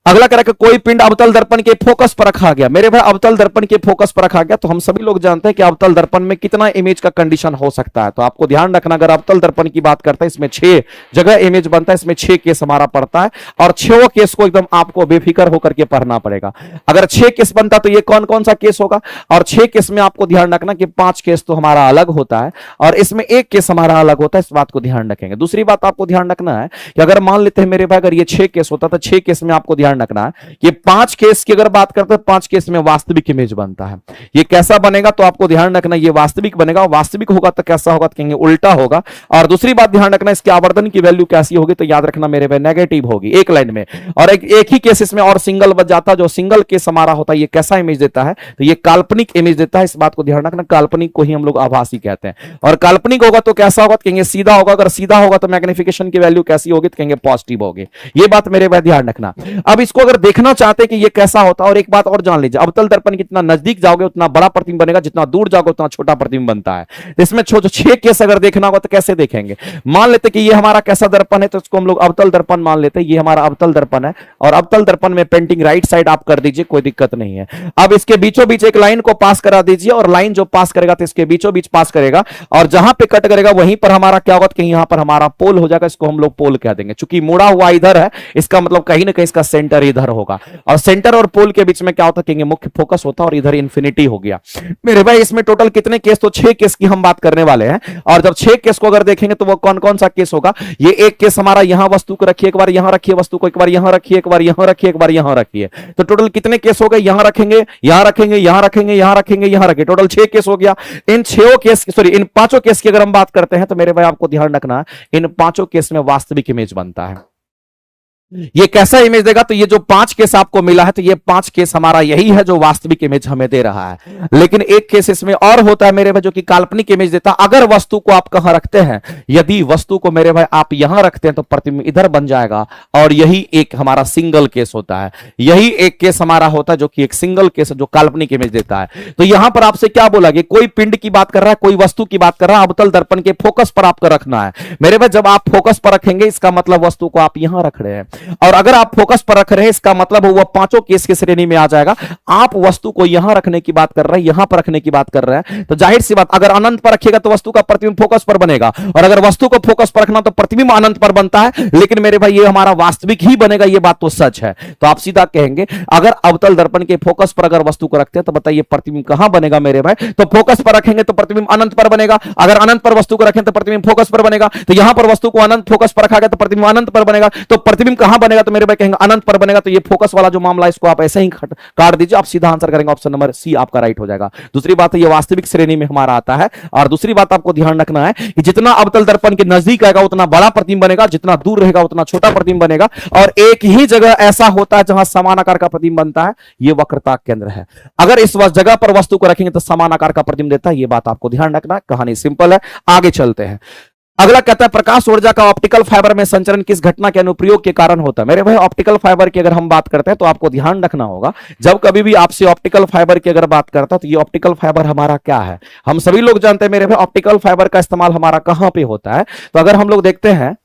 अगला कह रहा है कोई पिंड अवतल दर्पण के फोकस पर रखा गया। मेरे भाई अवतल दर्पण के फोकस पर रखा गया तो हम सभी लोग जानते हैं कि अवतल दर्पण में कितना इमेज का कंडीशन हो सकता है। तो आपको ध्यान रखना, अगर अवतल दर्पण की बात करते हैं इसमें 6 जगह इमेज बनता है, इसमें 6 केस हमारा पड़ता है और 6 केस को एकदम आपको बेफिक्र होकर के पढ़ना पड़ेगा। अगर 6 केस बनता तो ये कौन कौन सा केस होगा, और 6 केस में आपको ध्यान रखना कि 5 केस तो हमारा अलग होता है और इसमें 1 केस हमारा अलग होता है, इस बात को ध्यान रखेंगे। दूसरी बात आपको ध्यान रखना है कि अगर मान लेते हैं मेरे भाई अगर ये 6 केस होता तो 6 केस में आपको ध्यान रखना है ये 5 केस की अगर बात करते हैं 5 केस में वास्तविक इमेज बनता है। ये कैसा बनेगा तो आपको ध्यान रखना ये वास्तविक बनेगा, वास्तविक होगा तो कैसा होगा तो कहेंगे उल्टा होगा। और दूसरी बात ध्यान रखना इसकी आवर्धन की वैल्यू कैसी होगी तो याद रखना मेरे भाई नेगेटिव होगी एक लाइन में, और एक ही केस इसमें और सिंगल बच जाता है। जो सिंगल केस हमारा होता है ये कैसा इमेज देता है तो ये काल्पनिक इमेज देता है, इस बात को ध्यान रखना। काल्पनिक को ही हम लोग आभासी कहते हैं और काल्पनिक होगा तो कैसा होगा तो कहेंगे सीधा होगा, अगर सीधा होगा तो मैग्निफिकेशन की वैल्यू कैसी होगी तो कहेंगे पॉजिटिव होगी। ये बात मेरे भाई ध्यान रखना। अब इसको अगर देखना चाहते हैं कि ये कैसा होता है, और एक बात और जान लीजिए अवतल दर्पण जितना नजदीक जाओगे उतना बड़ा प्रतिबिंब बनेगा, जितना दूर जाओगे उतना छोटा प्रतिबिंब बनता है। तो इसमें 6 केस अगर देखना होगा तो कैसे देखेंगे, मान लेते कि ये हमारा कैसा दर्पण है तो इसको हम लोग अवतल दर्पण मान लेते हैं। ये हमारा अवतल दर्पण है और अवतल दर्पण में पेंटिंग राइट साइड आप कर दीजिए, कोई दिक्कत नहीं है। अब इसके बीचों बीच एक लाइन को पास करा दीजिए और लाइन जो पास करेगा तो इसके बीचों बीच पास करेगा और जहां पे कट करेगा वहीं पर हमारा क्या होगा कि यहां पर हमारा पोल हो जाएगा, इसको हम लोग पोल कह देंगे। चूंकि मुड़ा हुआ इधर है इसका मतलब कहीं ना कहीं इसका सेंटर इधर होगा और सेंटर और पोल के बीच में क्या होता है मुख्य फोकस होता है और इधर इंफिनिटी हो गया। मेरे भाई इसमें टोटल कितने केस, तो 6 केस की हम बात करने वाले हैं और जब 6 केस को अगर देखेंगे तो वो कौन कौन सा केस होगा। ये एक केस हमारा यहां वस्तु को रखिए, एक बार यहां रखिए वस्तु को, एक बार यहां रखिए, एक बार यहां रखिए, एक बार यहां रखिए, तो टोटल कितने केस हो गए, यहां रखेंगे, यहां रखेंगे, यहां रखेंगे, यहां रखेंगे, यहां रखेंगे, टोटल 6 केस हो गया। इन 6 केस सॉरी इन 5 केस की अगर हम बात करते हैं तो मेरे भाई आपको ध्यान रखना इन 5 केस में वास्तविक इमेज बनता है। ये कैसा इमेज देगा तो ये जो 5 केस आपको मिला है तो ये 5 केस हमारा यही है जो वास्तविक इमेज हमें दे रहा है। लेकिन एक केस इसमें और होता है मेरे भाई जो कि काल्पनिक इमेज देता है। अगर वस्तु को आप कहां रखते हैं, यदि वस्तु को मेरे भाई आप यहां रखते हैं तो प्रतिबिंब इधर बन जाएगा और यही एक हमारा सिंगल केस होता है। यही एक केस हमारा होता है जो कि एक सिंगल केस है जो काल्पनिक इमेज देता है। तो यहां पर आपसे क्या बोला गया, कोई पिंड की बात कर रहा है, कोई वस्तु की बात कर रहा है, अवतल दर्पण के फोकस पर आपको रखना है। मेरे भाई जब आप फोकस पर रखेंगे इसका मतलब वस्तु को आप यहां रख रहे हैं और अगर आप फोकस पर रख रहे हैं इसका मतलब वो पांचों केस की श्रेणी में आ जाएगा। आप वस्तु को यहां रखने की बात कर रहे हैं, यहां पर रखने की बात कर रहे हैं, तो जाहिर सी बात अगर अनंत पर रखिएगा तो वस्तु का प्रतिबिंब फोकस पर बनेगा, और अगर वस्तु को फोकस पर रखना तो प्रतिबिंब अनंत पर बनता है। लेकिन मेरे भाई ये हमारा वास्तविक ही बनेगा, ये बात तो सच है। तो आप सीधा कहेंगे अगर अवतल दर्पण के फोकस पर अगर वस्तु को रखते हैं तो बताइए प्रतिबिंब कहां बनेगा मेरे भाई? तो फोकस पर रखेंगे तो प्रतिबिंब अनंत पर बनेगा, अगर अनंत पर वस्तु को रखें तो प्रतिबिंब फोकस पर बनेगा। तो यहां पर वस्तु को अनंत फोकस पर रखा गया तो प्रतिबिंब अनंत पर बनेगा, तो प्रतिबिंब कहां बनेगा? तो मेरे भाई कहेंगे अनंत पर बनेगा। तो ये फोकस वाला जो मामला है इसको आप ऐसे ही काट दीजिए, आप सीधा आंसर करेंगे ऑप्शन नंबर सी आपका राइट हो जाएगा। दूसरी बात है ये वास्तविक श्रेणी में हमारा आता है। और दूसरी बात आपको ध्यान रखना है कि जितना अवतल दर्पण के नजदीक आएगा उतना बड़ा प्रतिबिंब बनेगा, जितना दूर रहेगा उतना छोटा प्रतिबिंब बनेगा। और एक ही जगह ऐसा होता है जहां समान आकार का प्रतिबिंब बनता है, ये वक्रता केंद्र है। अगर इस जगह पर वस्तु को रखेंगे तो समान आकार का प्रतिबिंब देता है, ये बात आपको ध्यान रखना है। कहानी सिंपल है, आगे चलते हैं। अगला कहता है प्रकाश ऊर्जा का ऑप्टिकल फाइबर में संचरण किस घटना के अनुप्रयोग के कारण होता है? मेरे भाई ऑप्टिकल फाइबर की अगर हम बात करते हैं तो आपको ध्यान रखना होगा, जब कभी भी आपसे ऑप्टिकल फाइबर की अगर बात करता है तो ये ऑप्टिकल फाइबर हमारा क्या है? हम सभी लोग जानते हैं मेरे भाई ऑप्टिकल फाइबर का इस्तेमाल हमारा कहां पे होता है। तो अगर हम लोग देखते हैं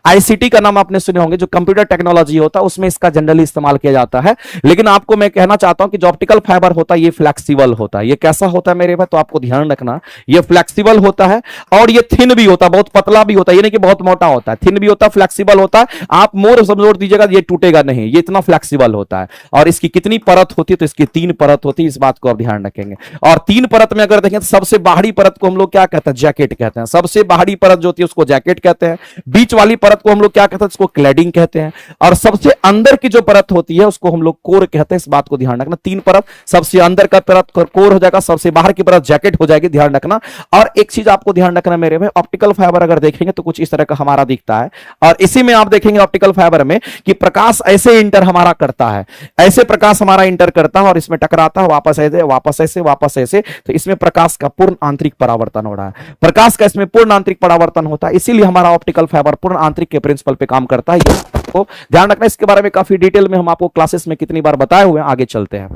आईसीटी का नाम आपने सुने होंगे, जो कंप्यूटर टेक्नोलॉजी होता है उसमें इसका जनरली इस्तेमाल किया जाता है। लेकिन आपको मैं कहना चाहता हूं कि जो ऑप्टिकल फाइबर होता है ये फ्लेक्सिबल होता है। ये कैसा होता है मेरे भाई? तो आपको ध्यान रखना, ये फ्लेक्सिबल होता है और ये थिन भी होता है, बहुत पतला भी होता है, ये नहीं कि बहुत मोटा होता है, थिन भी होता है, फ्लेक्सिबल होता है। आप मोर समझोड़ दीजिएगा ये टूटेगा नहीं, ये इतना फ्लेक्सिबल होता है। और इसकी कितनी परत होती है? तो इसकी 3 परत होती है, इस बात को आप ध्यान रखेंगे। और 3 परत में अगर देखें तो सबसे बाहरी परत को हम लोग क्या कहते हैं? जैकेट कहते हैं। सबसे बाहरी परत जो होती है उसको जैकेट कहते हैं। बीच वाली परत को हम लोग क्या कहते हैं? इसको क्लैडिंग कहते हैं। और सबसे अंदर की जो परत होती है उसको हम लोग कोर कहते हैं, इस बात को ध्यान रखना। 3 परत, सबसे अंदर का परत कोर हो जाएगा, सबसे बाहर की परत जैकेट हो जाएगी, ध्यान रखना। और एक चीज आपको ध्यान रखना मेरे भाई, ऑप्टिकल फाइबर अगर देखेंगे तो कुछ इस तरह का हमारा दिखता है। और इसी में आप देखेंगे ऑप्टिकल फाइबर में कि प्रकाश ऐसे इंटर हमारा करता है, ऐसे प्रकाश हमारा इंटर करता है और इसमें टकराता है, वापस ऐसे वापस ऐसे वापस ऐसे। तो इसमें प्रकाश का पूर्ण आंतरिक परावर्तन हो रहा है, प्रकाश का इसमें पूर्ण आंतरिक परावर्तन होता है, इसीलिए हमारा ऑप्टिकल फाइबर पूर्ण आंतरिक के प्रिंसिपल पे काम करता है। ये आपको ध्यान रखना, इसके बारे में काफी डिटेल में हम आपको क्लासेस में कितनी बार बताए हुए हैं। आगे चलते हैं।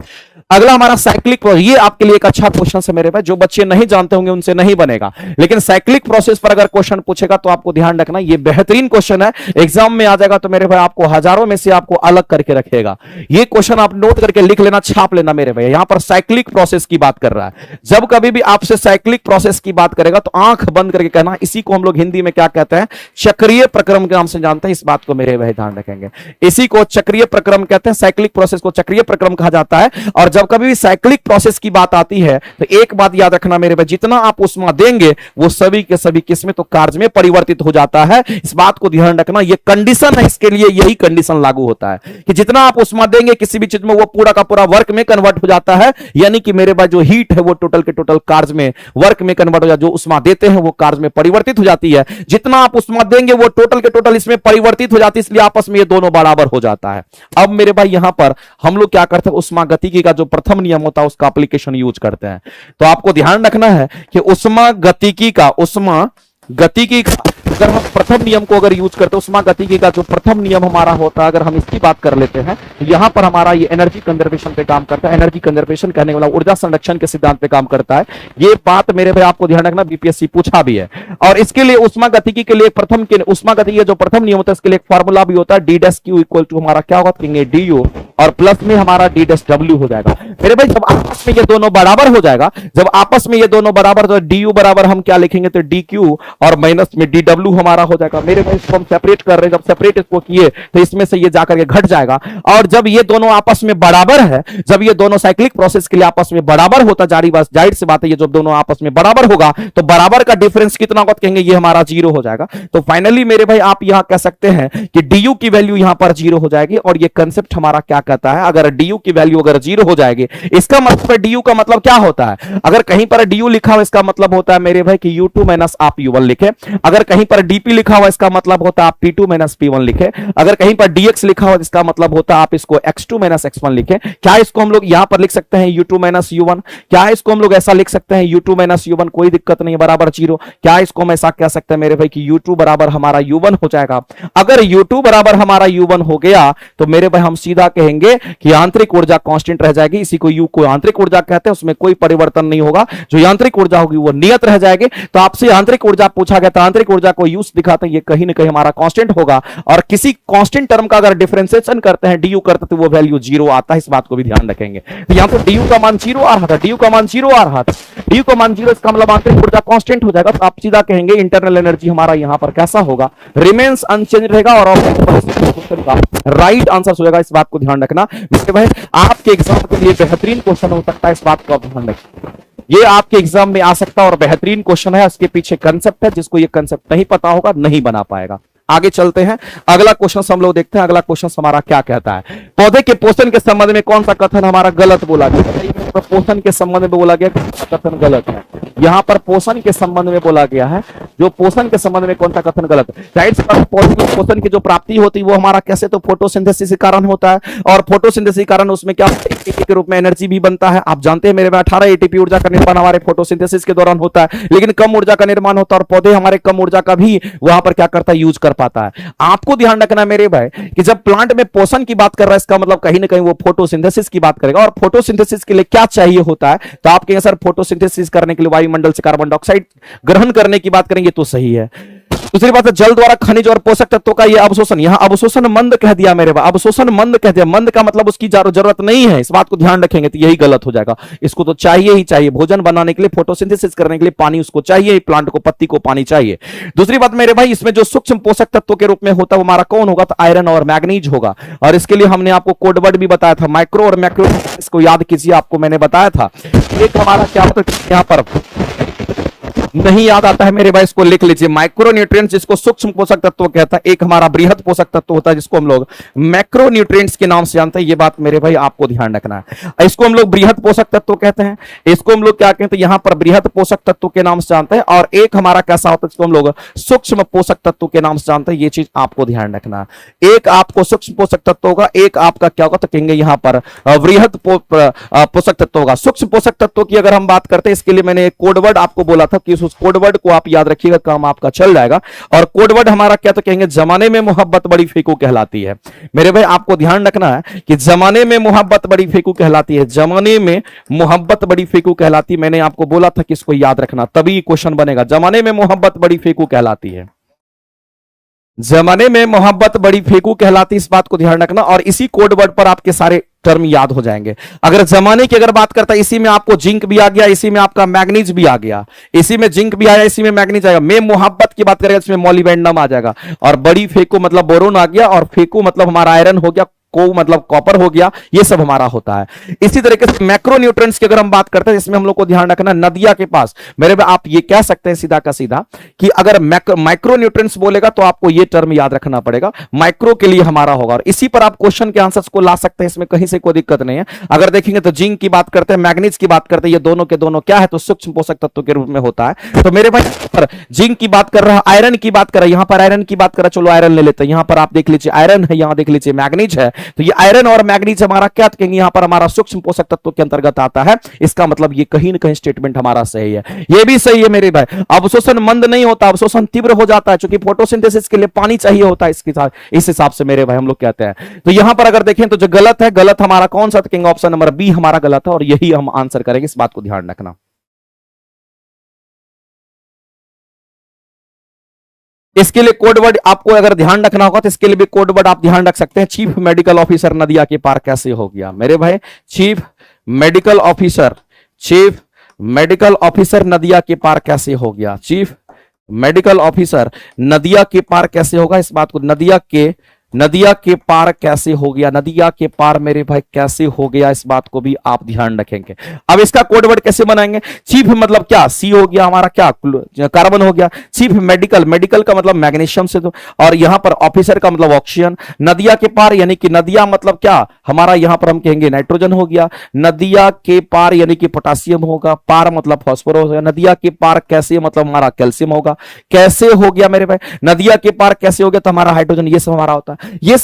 अगला हमारा साइक्लिक, ये आपके लिए एक अच्छा क्वेश्चन है मेरे भाई, जो बच्चे नहीं जानते होंगे उनसे नहीं बनेगा, लेकिन साइक्लिक प्रोसेस पर अगर क्वेश्चन पूछेगा तो आपको ध्यान रखना, ये बेहतरीन क्वेश्चन है, एग्जाम में आ जाएगा तो मेरे भाई आपको हजारों में से आपको अलग करके रखेगा। ये क्वेश्चन आप नोट करके लिख लेना, छाप लेना मेरे भाई। यहां पर साइक्लिक प्रोसेस की बात कर रहा है। जब कभी भी आपसे साइक्लिक प्रोसेस की बात करेगा तो आंख बंद करके कहना, इसी को हम लोग हिंदी में क्या कहते हैं? चक्रीय प्रक्रम के नाम से जानते हैं, इस बात को मेरे भाई ध्यान रखेंगे। इसी को चक्रीय प्रक्रम कहते हैं, साइक्लिक प्रोसेस को चक्रीय प्रक्रम कहा जाता है। और जब कभी भी साइक्लिक प्रोसेस की बात आती है तो एक बात याद रखना मेरे भाई, जितना आप ऊष्मा देंगे वो सभी के सभी किस्में तो कार्य में परिवर्तित हो जाता है, इस बात को ध्यान रखना। ये कंडीशन है, इसके लिए यही कंडीशन लागू होता है कि जितना आप ऊष्मा देंगे किसी भी चीज में वो पूरा का पूरा वर्क में कन्वर्ट हो जाता है। यानी कि मेरे भाई जो हीट है वो टोटल के टोटल कार्य में वर्क में कन्वर्ट हो जाता है, जो ऊष्मा देते हैं वो कार्य में परिवर्तित हो जाती है। जितना आप ऊष्मा देंगे वो टोटल के टोटल इसमें परिवर्तित हो जाती है, इसलिए आपस में ये दोनों बराबर हो जाता है। अब मेरे भाई यहां पर हम लोग क्या करते हैं? ऊष्मागतिकी का जो प्रथम नियम होता है उसका एप्लीकेशन यूज करते हैं। तो आपको ध्यान रखना है कि ऊष्मागतिकी का अगर हम प्रथम नियम को अगर यूज करते हैं, ऊष्मागतिकी का जो प्रथम नियम हमारा होता है, अगर हम इसकी बात कर लेते हैं, यहां पर हमारा ये एनर्जी कंजर्वेशन पे काम करता है। एनर्जी कंजर्वेशन कहने वाला ऊर्जा संरक्षण के सिद्धांत पे काम करता है। ये बात मेरे भाई आपको ध्यान रखना, बीपीएससी पूछा भी है। और इसके लिए ऊष्मागतिकी के लिए प्रथम के ऊष्मागतिकी जो प्रथम नियम होता है इसके लिए एक फार्मूला भी होता है, D dash Q equal to हमारा क्या होगा? डी यू और प्लस में हमारा डी डैश डब्ल्यू हो जाएगा। मेरे भाई जब आपस में ये दोनों बराबर हो जाएगा, जब आपस में ये दोनों बराबर, तो डी यू बराबर हम क्या लिखेंगे? तो डी क्यू और माइनस में डी डब्ल्यू हमारा हो जाएगा। मेरे भाई इसको हम सेपरेट कर रहे हैं, जब सेपरेट इसको किए तो इसमें से ये जाकर के घट जाएगा। और जब ये दोनों आपस में बराबर है, जब ये दोनों साइक्लिक प्रोसेस के लिए आपस में बराबर होता, जाहिर सी बात है ये जब दोनों आपस में बराबर होगा तो बराबर का डिफरेंस कितना होगा? कहेंगे ये हमारा 0 हो जाएगा। तो फाइनली मेरे भाई आप यहां कह सकते हैं कि डी की वैल्यू यहां पर 0 हो जाएगी। और ये कंसेप्ट हमारा क्या कहता है? अगर डी की वैल्यू अगर 0 हो जाएगी, इसका मतलब डी का मतलब क्या होता है? अगर कहीं पर डी लिखा हो इसका मतलब होता है मेरे भाई कि U2 माइनस आप U1 लिखे। अगर कहीं पर डीपी लिखा हुआ इसका मतलब होता है आप P2 माइनस P1 लिखे। अगर कहीं पर dx लिखा हुआ इसका मतलब होता है आप इसको x2 माइनस x1 लिखे। क्या इसको हम लोग यहां पर लिख सकते हैं U2 माइनस U1? क्या इसको हम लोग ऐसा लिख सकते हैं U2 माइनस U1? कोई दिक्कत नहीं, बराबर 0। क्या इसको हम ऐसा कह सकते हैं मेरे भाई कि U2 बराबर हमारा U1 हो जाएगा? अगर U2 बराबर हमारा U1 हो गया तो मेरे भाई हम सीधा कहेंगे कहेंगे कि आंतरिक ऊर्जा कांस्टेंट रह जाएगी, इसी को यू को आंतरिक ऊर्जा कहते हैं, उसमें कोई परिवर्तन नहीं होगा, जो यांत्रिक ऊर्जा होगी वो नियत रह जाएगी। तो आपसे आंतरिक ऊर्जा पूछा गया था, आंतरिक ऊर्जा को यूज दिखाते हैं, ये कहीं ना कहीं हमारा कांस्टेंट होगा, और किसी कांस्टेंट टर्म का अगर डिफरेंशिएशन करते हैं डी यू करते तो वो वैल्यू जीरो आता है, इस बात को भी ध्यान रखेंगे। तो यहां पर डी यू का मान जीरो आ रहा था, डी यू का मान जीरो आ रहा था, डी यू का मान जीरो, इसका मतलब आंतरिक ऊर्जा कांस्टेंट हो जाएगा। तो आप सीधा कहेंगे इंटरनल एनर्जी हमारा यहां पर कैसा होगा, रिमेन्स अनचेंज रहेगा, और क्वेश्चन का राइट आंसर हो जाएगा, इस बात को ध्यान रखना। भाई आपके एग्जाम के लिए बेहतरीन क्वेश्चन हो सकता है, इस बात को आप ध्यान रखें, ये आपके एग्जाम में आ सकता है और बेहतरीन क्वेश्चन है, इसके पीछे कंसेप्ट है, जिसको ये कंसेप्ट नहीं पता होगा नहीं बना पाएगा। आगे चलते हैं, अगला क्वेश्चन हम लोग देखते हैं, अगला क्वेश्चन हमारा क्या कहता है, पौधे के पोषण के संबंध में कौन सा कथन हमारा गलत बोला गया, पोषण के संबंध में बोला गया कथन गलत है, यहां पर पोषण के संबंध में बोला गया है, जो पोषण के संबंध में कौन सा कथन गलत है। राइट, पोषण की जो प्राप्ति होती है वो हमारा कैसे, तो फोटोसिंथेसिस के कारण होता है, और फोटोसिंथेसिस के कारण उसमें क्या एटीपी के रूप में एनर्जी भी बनता है। आप जानते हैं मेरे में 18 एटीपी ऊर्जा का निर्माण हमारे फोटोसिंथेसिस के दौरान होता है, लेकिन कम ऊर्जा का निर्माण होता है, और पौधे हमारे कम ऊर्जा का भी वहां पर क्या करता है, यूज कर पाता है। आपको ध्यान रखना मेरे भाई कि जब प्लांट में पोषण की बात कर रहा है, इसका मतलब कहीं ना कहीं वो फोटोसिंथेसिस की बात करेगा, और फोटोसिंथेसिस के लिए क्या चाहिए होता है, तो आप कहेंगे सर फोटोसिंथेसिस करने के लिए वायुमंडल से कार्बन डाइऑक्साइड ग्रहण करने की बात करेंगे, तो सही है। दूसरी बात है जल द्वारा खनिज और पोषक तत्वों का ये अवशोषण, यहां अवशोषण मंद कह दिया मेरे भाई, अवशोषण मंद कह दिया, मंद का मतलब उसकी जरूरत नहीं है, इस बात को ध्यान रखेंगे तो यही गलत हो जाएगा। इसको तो चाहिए ही चाहिए, भोजन बनाने के लिए फोटोसिंथेसिस करने के लिए पानी उसको चाहिए, प्लांट को पत्ती को पानी चाहिए। दूसरी बात मेरे भाई, इसमें जो सूक्ष्म पोषक तत्वों के रूप में होता है वो हमारा कौन होगा, तो आयरन और मैग्नीज होगा, और इसके लिए हमने आपको कोडवर्ड भी बताया था, माइक्रो और मैक्रो, इसको याद कीजिए, आपको मैंने बताया था। एक हमारा क्या होता है, यहां पर नहीं याद आता है मेरे भाई, इसको लिख लीजिए, माइक्रोन्यूट्रिएंट्स जिसको सूक्ष्म पोषक तत्व कहता है, एक हमारा बृहद पोषक तत्व होता है जिसको हम लोग मैक्रोन्यूट्रिएंट्स के नाम से जानते हैं, ये बात मेरे भाई आपको ध्यान रखना है। इसको हम लोग बृहद पोषक तत्व कहते हैं, इसको हम लोग क्या कहते हैं, यहां पर बृहद पोषक तत्व के नाम से जानते हैं, और एक हमारा कैसा होता है, इसको हम लोग सूक्ष्म पोषक तत्व के नाम से जानते हैं, ये चीज आपको ध्यान रखना है। एक आपको सूक्ष्म पोषक तत्व होगा, एक आपका क्या होगा, तो कहेंगे यहां पर बृहद पोषक तत्व होगा। सूक्ष्म पोषक तत्व की अगर हम बात करते हैं, इसके लिए मैंने एक कोडवर्ड आपको बोला था कि उस कोडवर्ड को आप याद रखिएगा, काम आपका चल जाएगा। और कोडवर्ड हमारा क्या, तो कहेंगे जमाने में मोहब्बत बड़ी फेंकू कहलाती है। मेरे भाई आपको ध्यान रखना है कि जमाने में मोहब्बत बड़ी फेंकू कहलाती है, जमाने में मोहब्बत बड़ी फेंकू कहलाती है। मैंने आपको बोला था कि इसको याद रखना, तभी क्वेश्चन बनेगा, जमाने में मोहब्बत बड़ी फेंकू कहलाती है, जमाने में मोहब्बत बड़ी फेंकू कहलाती, इस बात को ध्यान रखना, और इसी कोड वर्ड पर आपके सारे टर्म याद हो जाएंगे। अगर जमाने की अगर बात करता है, इसी में आपको जिंक भी आ गया, इसी में आपका मैग्नीज भी आ गया, इसी में जिंक भी आया, इसी में मैग्नीज आएगा। में मोहब्बत की बात करेगा, इसमें मॉलिबेंडम आ जाएगा, और बड़ी फेंकू मतलब बोरोन आ गया, और फेंकू मतलब हमारा आयरन हो गया, को मतलब कॉपर हो गया, ये सब हमारा होता है। इसी तरीके से मैक्रोन्यूट्रिएंट्स की अगर हम बात करते हैं, इसमें हम लोग को ध्यान रखना, नदिया के पास मेरे भाई आप ये कह सकते हैं सीधा का सीधा कि अगर माइक्रोन्यूट्रिएंट्स बोलेगा तो आपको ये टर्म याद रखना पड़ेगा, माइक्रो के लिए हमारा होगा, और इसी पर आप क्वेश्चन के आंसर्स को ला सकते हैं, इसमें कहीं से कोई दिक्कत नहीं है। अगर देखेंगे तो जिंक की बात करते हैं, मैग्नीज की बात करते हैं, ये दोनों के दोनों क्या है, तो सूक्ष्म पोषक तत्व के रूप में होता है। तो मेरे भाई जिंक की बात कर रहा है, आयरन की बात कर रहा है, यहां पर आयरन की बात कर रहा है, चलो आयरन ले लेते हैं, यहां पर आप देख लीजिए आयरन है, यहां देख लीजिए मैग्नीज है, तो ये आयरन और मैग्नीज हमारा क्या कहेंगे, यहां पर हमारा सूक्ष्म पोषक तत्व के अंतर्गत आता है। इसका मतलब ये कहीं ना कहीं स्टेटमेंट हमारा सही है, ये भी सही है मेरे भाई। अवशोषण मंद नहीं होता, अवशोषण तीव्र हो जाता है, क्योंकि फोटोसिंथेसिस के लिए पानी चाहिए होता है, इसके साथ इस हिसाब से मेरे भाई हम लोग कहते हैं। तो यहां पर अगर देखें तो जो गलत है, गलत हमारा कौन सा, कहेंगे ऑप्शन नंबर बी हमारा गलत है, और यही हम आंसर करेंगे, इस बात को ध्यान रखना। इसके लिए कोडवर्ड आपको अगर ध्यान रखना होगा तो इसके लिए भी कोडवर्ड आप ध्यान रख सकते हैं, चीफ मेडिकल ऑफिसर नदिया के पार कैसे हो गया मेरे भाई, chief medical officer, chief medical officer नदिया के पार कैसे हो गया, चीफ मेडिकल ऑफिसर नदिया के पार कैसे होगा, इस बात को नदिया के पार कैसे हो गया, नदिया के पार मेरे भाई कैसे हो गया, इस बात को भी आप ध्यान रखेंगे। अब इसका कोडवर्ड कैसे बनाएंगे, चीफ मतलब क्या, सी हो गया हमारा क्या, कार्बन हो गया, चीफ मेडिकल, मेडिकल का मतलब मैग्नीशियम से, तो और यहां पर ऑफिसर का मतलब ऑक्सीजन, नदिया के पार यानी कि नदिया मतलब क्या हमारा, यहां पर हम कहेंगे नाइट्रोजन हो गया, नदिया के पार यानी कि पोटासियम होगा, पार मतलब फॉस्फोरस होगा, नदिया के पार कैसे मतलब हमारा कैल्शियम होगा, कैसे हो गया मेरे भाई, नदिया के पार कैसे हो गया, तो हमारा हाइड्रोजन, ये सब हमारा होता है। ये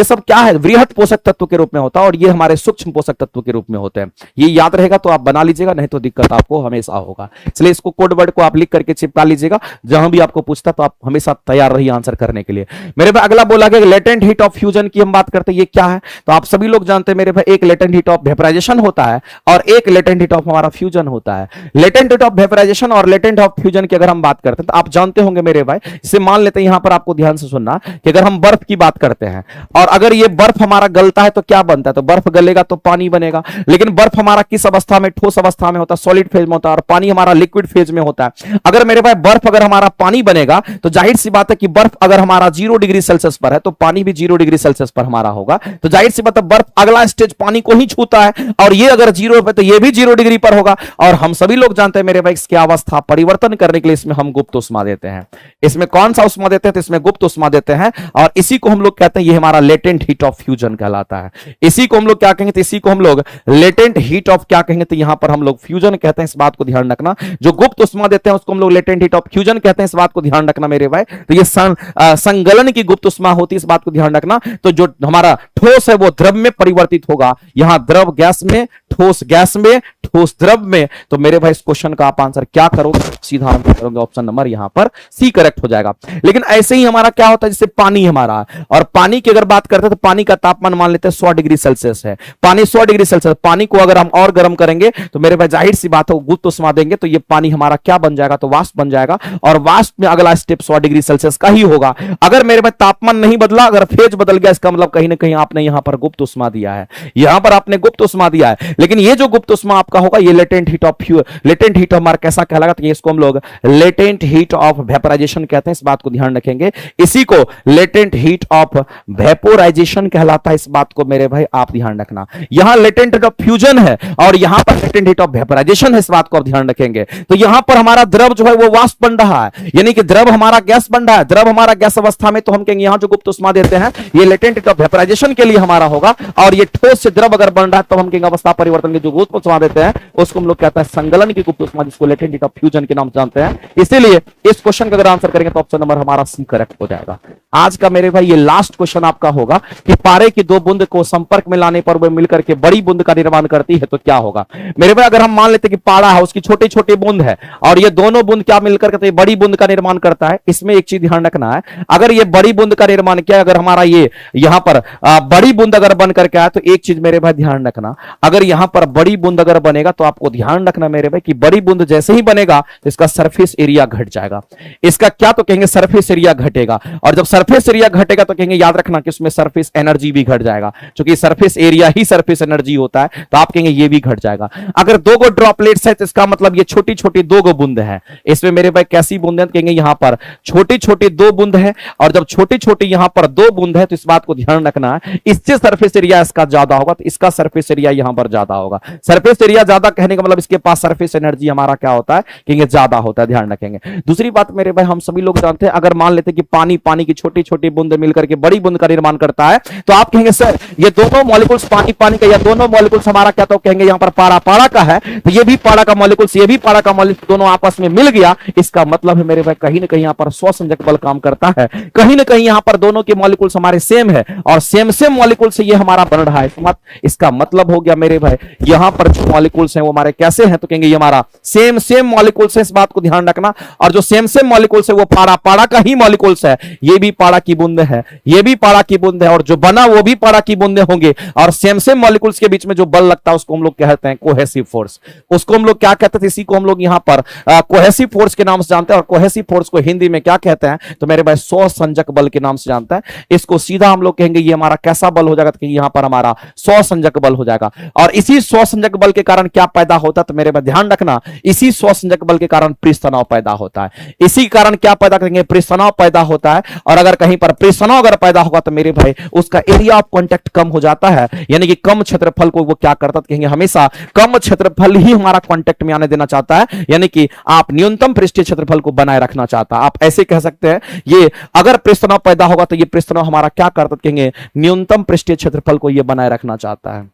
सब क्या है, वृहत पोषक तत्व के रूप में होता है और ये हमारे सूक्ष्म पोषक तत्व के रूप में होते हैं। ये याद रहेगा तो आप बना लीजिएगा, नहीं तो दिक्कत आपको हमेशा होगा। इसलिए इसको कोड वर्ड को आप लिख करके चिपका लीजिएगा, जहां भी आपको पूछता तो आप हमेशा तैयार रहिए आंसर करने के लिए। मेरे भाई अगला बोला गया लेटेंट हीट ऑफ फ्यूजन की हम बात करते हैं, ये क्या है? तो आप सभी लोग जानते हैं मेरे भाई, एक लेटेंट हीट ऑफ वेपराइजेशन होता है और एक लेटेंट हीट ऑफ हमारा फ्यूजन होता है। लेटेंट हीट ऑफ वेपराइजेशन और लेटेंट ऑफ फ्यूजन की अगर हम बात करते हैं तो आप जानते होंगे मेरे भाई, इसे मान लेते हैं, यहां पर आपको ध्यान से सुनना कि अगर हम बर्फ की बात करते हैं और अगर ये बर्फ हमारा गलता है तो क्या बनता है? तो बर्फ गलेगा तो पानी बनेगा। लेकिन बर्फ हमारा किस अवस्था में, ठोस अवस्था में होता है, सॉलिड फेज में होता है, और पानी हमारा लिक्विड फेज में होता है। अगर मेरे भाई बर्फ अगर हमारा पानी बनेगा तो जाहिर सी बात है कि बर्फ अगर हमारा 0 डिग्री सेल्सियस पर है तो पानी भी 0 डिग्री सेल्सियस पर हमारा होगा। तो जाहिर सी बात है बर्फ अगला स्टेज पानी को ही छूता है, और ये अगर 0 पे तो ये भी 0 डिग्री पर होगा। और हम सभी लोग जानते हैं मेरे भाई, इसकी अवस्था परिवर्तन करने के लिए इसमें हम गुप्त उष्मा देते हैं। इसमें कौन सा उष्मा देते हैं? तो इसमें गुप्त उष्मा देते हैं, और इसी को हम लोग कहते हैं ये हमारा लेटेंट हीट ऑफ फ्यूजन कहलाता है। इसी को हम लोग क्या कहेंगे? तो इसी को हम लोग लेटेंट हीट ऑफ क्या कहेंगे? तो यहां पर हम लोग फ्यूजन कहते हैं, इस बात को ध्यान रखना। जो गुप्त उष्मा देते हैं उसको हम लोग लेटेंट हीट ऑफ फ्यूजन कहते हैं, इस बात को ध्यान रखना मेरे भाई। तो ये संगलन की गुप्त उष्मा होती है, इस बात को ध्यान रखना। तो जो हमारा ठोस है वो द्रव में परिवर्तित होगा, यहां द्रव गैस में, ठोस गैस में, ठोस द्रव में। तो मेरे भाई इस क्वेश्चन का आप आंसर क्या करोगे? सीधा आंसर करोगे ऑप्शन नंबर यहां पर सी करेक्ट हो जाएगा। लेकिन ऐसे ही हमारा क्या होता है, जैसे पानी हमारा, और पानी की अगर बात करते हैं तो पानी का तापमान मान लेते हैं 100 डिग्री सेल्सियस है। पानी 100 डिग्री सेल्सियस, पानी को अगर हम और गर्म करेंगे तो मेरे भाई जाहिर सी बात है गुप्त उष्मा देंगे तो ये पानी हमारा क्या बन जाएगा? तो वाष्प बन जाएगा, और वाष्प में अगला स्टेप 100 डिग्री सेल्सियस का ही होगा। अगर मेरे भाई तापमान नहीं बदला, अगर फेज बदल गया, इसका मतलब कहीं ना कहीं आपने यहां पर गुप्त उष्मा दिया है, यहां पर आपने गुप्त उष्मा दिया है। लेकिन ये जो गुप्त उष्मा आपका होगा ये latent heat of latent heat हमारा कैसा कहलाएगा? तो इसको हम लोग लेटेंट हीट ऑफ वेपराइजेशन कहते हैं, इस बात को ध्यान रखेंगे। इसी को लेटेंट हीट ऑफ वेपोराइजेशन कहलाता है, इस बात को मेरे भाई आप ध्यान रखना। यहां लेटेंट हीट ऑफ फ्यूजन है और यहां पर लेटेंट हीट ऑफ वेपराइजेशन है, इस बात को आप ध्यान रखेंगे। तो यहां पर हमारा द्रव जो है वो वाष्प बन रहा है, यानी कि द्रव हमारा गैस बन रहा है। द्रव हमारा गैस अवस्था में, तो हम कहेंगे यहां जो गुप्त उष्मा देते हैं ये लेटेंट हीट ऑफ वेपराइजेशन के लिए हमारा होगा, और ये ठोस से द्रव अगर बन रहा है तो हम कहेंगे अवस्था परिवर्तन के जो गुप्त उष्मा देते हैं उसको हम लोग कहते हैं संगलन की गुप्त उष्मा, जिसको लेटेंट हीट ऑफ फ्यूजन के नाम से जानते हैं। इसीलिए इस क्वेश्चन का अगर आंसर करेंगे तो ऑप्शन नंबर हमारा सी करेक्ट हो जाएगा। आज का मेरे भाई ये लास्ट क्वेश्चन आपका होगा कि पारे की दो बूंद को संपर्क में लाने पर वे मिलकर के बड़ी बूंद का निर्माण करती है तो क्या होगा? मेरे भाई अगर हम मान लेते हैं कि पारा है, उसकी छोटी छोटी बूंद है, और ये दोनों बूंद क्या मिलकर के बड़ी बूंद का निर्माण करता है। इसमें एक चीज ध्यान रखना है, अगर ये बड़ी बूंद का निर्माण किया, अगर हमारा ये यहां पर बड़ी बूंद अगर बन करके आया, तो एक चीज मेरे भाई ध्यान रखना, अगर यहां पर बड़ी बूंद अगर बनेगा तो आपको ध्यान रखना मेरे भाई कि बड़ी बूंद जैसे ही बनेगा तो इसका सरफेस एरिया घट जाएगा। इसका क्या तो कहेंगे सरफेस एरिया घटेगा, और जब सरफेस एरिया घटेगा तो कहेंगे याद रखना कि उसमें सरफेस एनर्जी भी घट जाएगा, क्योंकि सरफेस एरिया ही सरफेस एनर्जी होता है, तो आप कहेंगे ये भी घट जाएगा। अगर दो गो ड्रॉपलेट्स है तो इसका मतलब ये छोटी छोटी दो गो बूंद है। इसमें मेरे भाई कैसी बूंद है? कहेंगे यहां पर छोटी छोटी दो बूंद है, और जब छोटी छोटी यहां पर दो बूंद है तो इस बात को ध्यान रखना है, इससे सरफेस एरिया इसका ज्यादा होगा, तो इसका सरफेस एरिया यहां पर ज्यादा होगा। सरफेस एरिया ज्यादा कहने का मतलब इसके पास सरफेस एनर्जी हमारा क्या होता है? कहेंगे ज्यादा होता है, ध्यान रखेंगे। दूसरी बात मेरे भाई हम सभी लोग जानते हैं, अगर मान लेते हैं कि पानी की छोटी छोटी बूंद मिलकर के बड़ी बूंद का निर्माण करता है, तो आप कहेंगे सर ये दोनों मॉलिक्यूल्स पानी का, या दोनों मॉलिक्यूल्स हमारा क्या, तो कहेंगे यहां पर पारा का है, तो ये भी पारा का मॉलिक्यूल्स, ये भी पारा का मॉलिक्यूल, दोनों आपस में मिल गया। इसका मतलब है मेरे भाई कहीं ना कहीं यहां पर स्वसंजक बल काम करता है, कहीं ना कहीं यहां पर दोनों के मॉलिक्यूल्स हमारे सेम है, और सेम मॉलिक्यूल से ये हमारा बन रहा है। इसका मतलब हो गया मेरे भाई यहां पर जो मॉलिक्यूल्स हैं वो हमारे कैसे हैं? तो कहेंगे ये हमारा सेम मॉलिक्यूल्स है, इस बात को ध्यान रखना। और जो सेम मॉलिक्यूल्स है वो पारा का ही मॉलिक्यूल्स है, ये भी पारा की बूंद है, ये भी पारा की बूंद है, और जो बना वो भी पारा की बूंदे होंगे। और सेम मॉलिक्यूल्स के बीच में जो बल लगता है उसको हम लोग कहते हैं कोहेसिव फोर्स। उसको हम लोग क्या कहते थे? इसी को हम लोग यहां पर कोहेसिव फोर्स के नाम से जानते हैं, और कोहेसिव फोर्स को हिंदी में क्या कहते हैं? तो मेरे भाई स्वसंजक बल के नाम से जानता है। इसको सीधा हम लोग कहेंगे ये हमारा कैसा बल हो जाएगा? तो यहां पर हमारा स्वसंजक बल हो जाएगा। और इसी स्वसंजक बल के कारण क्या पैदा होता है? तो मेरे भाई ध्यान रखना, इसी स्वसंजक बल के कारण पृष्ठतनाव पैदा होता है। इसी कारण क्या पैदा करेंगे? पृष्ठतनाव पैदा होता है। और अगर कहीं पर पृष्ठतनाव अगर पैदा होगा तो मेरे भाई उसका एरिया ऑफ कांटेक्ट कम हो जाता है, यानी कि कम क्षेत्रफल को वो क्या करता है? कहेंगे हमेशा कम क्षेत्रफल ही हमारा कांटेक्ट में आने देना चाहता है, यानी कि आप न्यूनतम पृष्ठीय क्षेत्रफल को बनाए रखना चाहता है। आप ऐसे कह सकते हैं ये अगर पृष्ठतनाव पैदा होगा तो ये पृष्ठतनाव हमारा क्या करता है? कहेंगे न्यूनतम पृष्ठीय क्षेत्रफल को ये बनाए रखना चाहता है।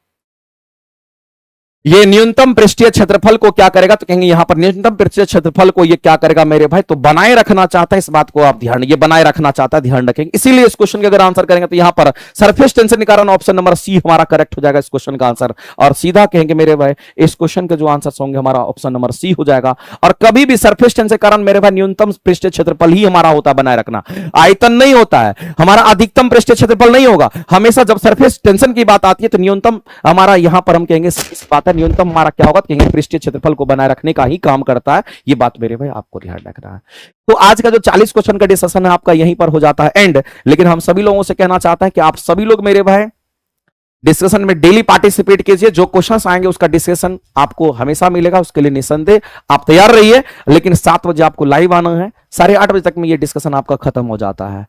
ये न्यूनतम पृष्ठीय क्षेत्रफल को क्या करेगा, तो कहेंगे यहां पर न्यूनतम पृष्ठीय क्षेत्रफल को ये क्या करेगा मेरे भाई, तो बनाए रखना चाहता है। इस बात को आप ध्यान, ये बनाए रखना चाहता है, ध्यान रखेंगे। इसीलिए इस क्वेश्चन के अगर आंसर करेंगे तो यहां पर सरफेस टेंशन के कारण ऑप्शन नंबर सी हमारा करेक्ट हो जाएगा इस क्वेश्चन का आंसर। और सीधा कहेंगे मेरे भाई इस क्वेश्चन के जो आंसर होंगे हमारा ऑप्शन नंबर सी हो जाएगा। और कभी भी सरफेस टेंशन के कारण मेरे भाई न्यूनतम पृष्ठीय क्षेत्रफल ही हमारा होता है बनाए रखना, आयतन नहीं होता है हमारा, अधिकतम पृष्ठीय क्षेत्रफल नहीं होगा। हमेशा जब सरफेस टेंशन की बात आती है तो न्यूनतम हमारा यहां पर हम कहेंगे इस बात है, न्यूनतम हमारा क्या होगा, कहेंगे पृष्ठीय क्षेत्रफल को बनाए रखने का ही काम करता है। ये बात मेरे भाई आपको ध्यान रखना है। तो आज का जो 40 क्वेश्चन का डिस्कशन है आपका यहीं पर हो जाता है एंड। लेकिन हम सभी लोगों से कहना चाहते हैं कि आप सभी लोग मेरे भाई डिस्कशन में डेली पार्टिसिपेट कीजिए। जो क्वेश्चंस आएंगे उसका डिस्कशन आपको हमेशा मिलेगा, उसके लिए निसंदेह आप तैयार रहिए। लेकिन 7 बजे आपको लाइव आना है, 8:30 बजे तक में ये डिस्कशन आपका खत्म हो जाता है।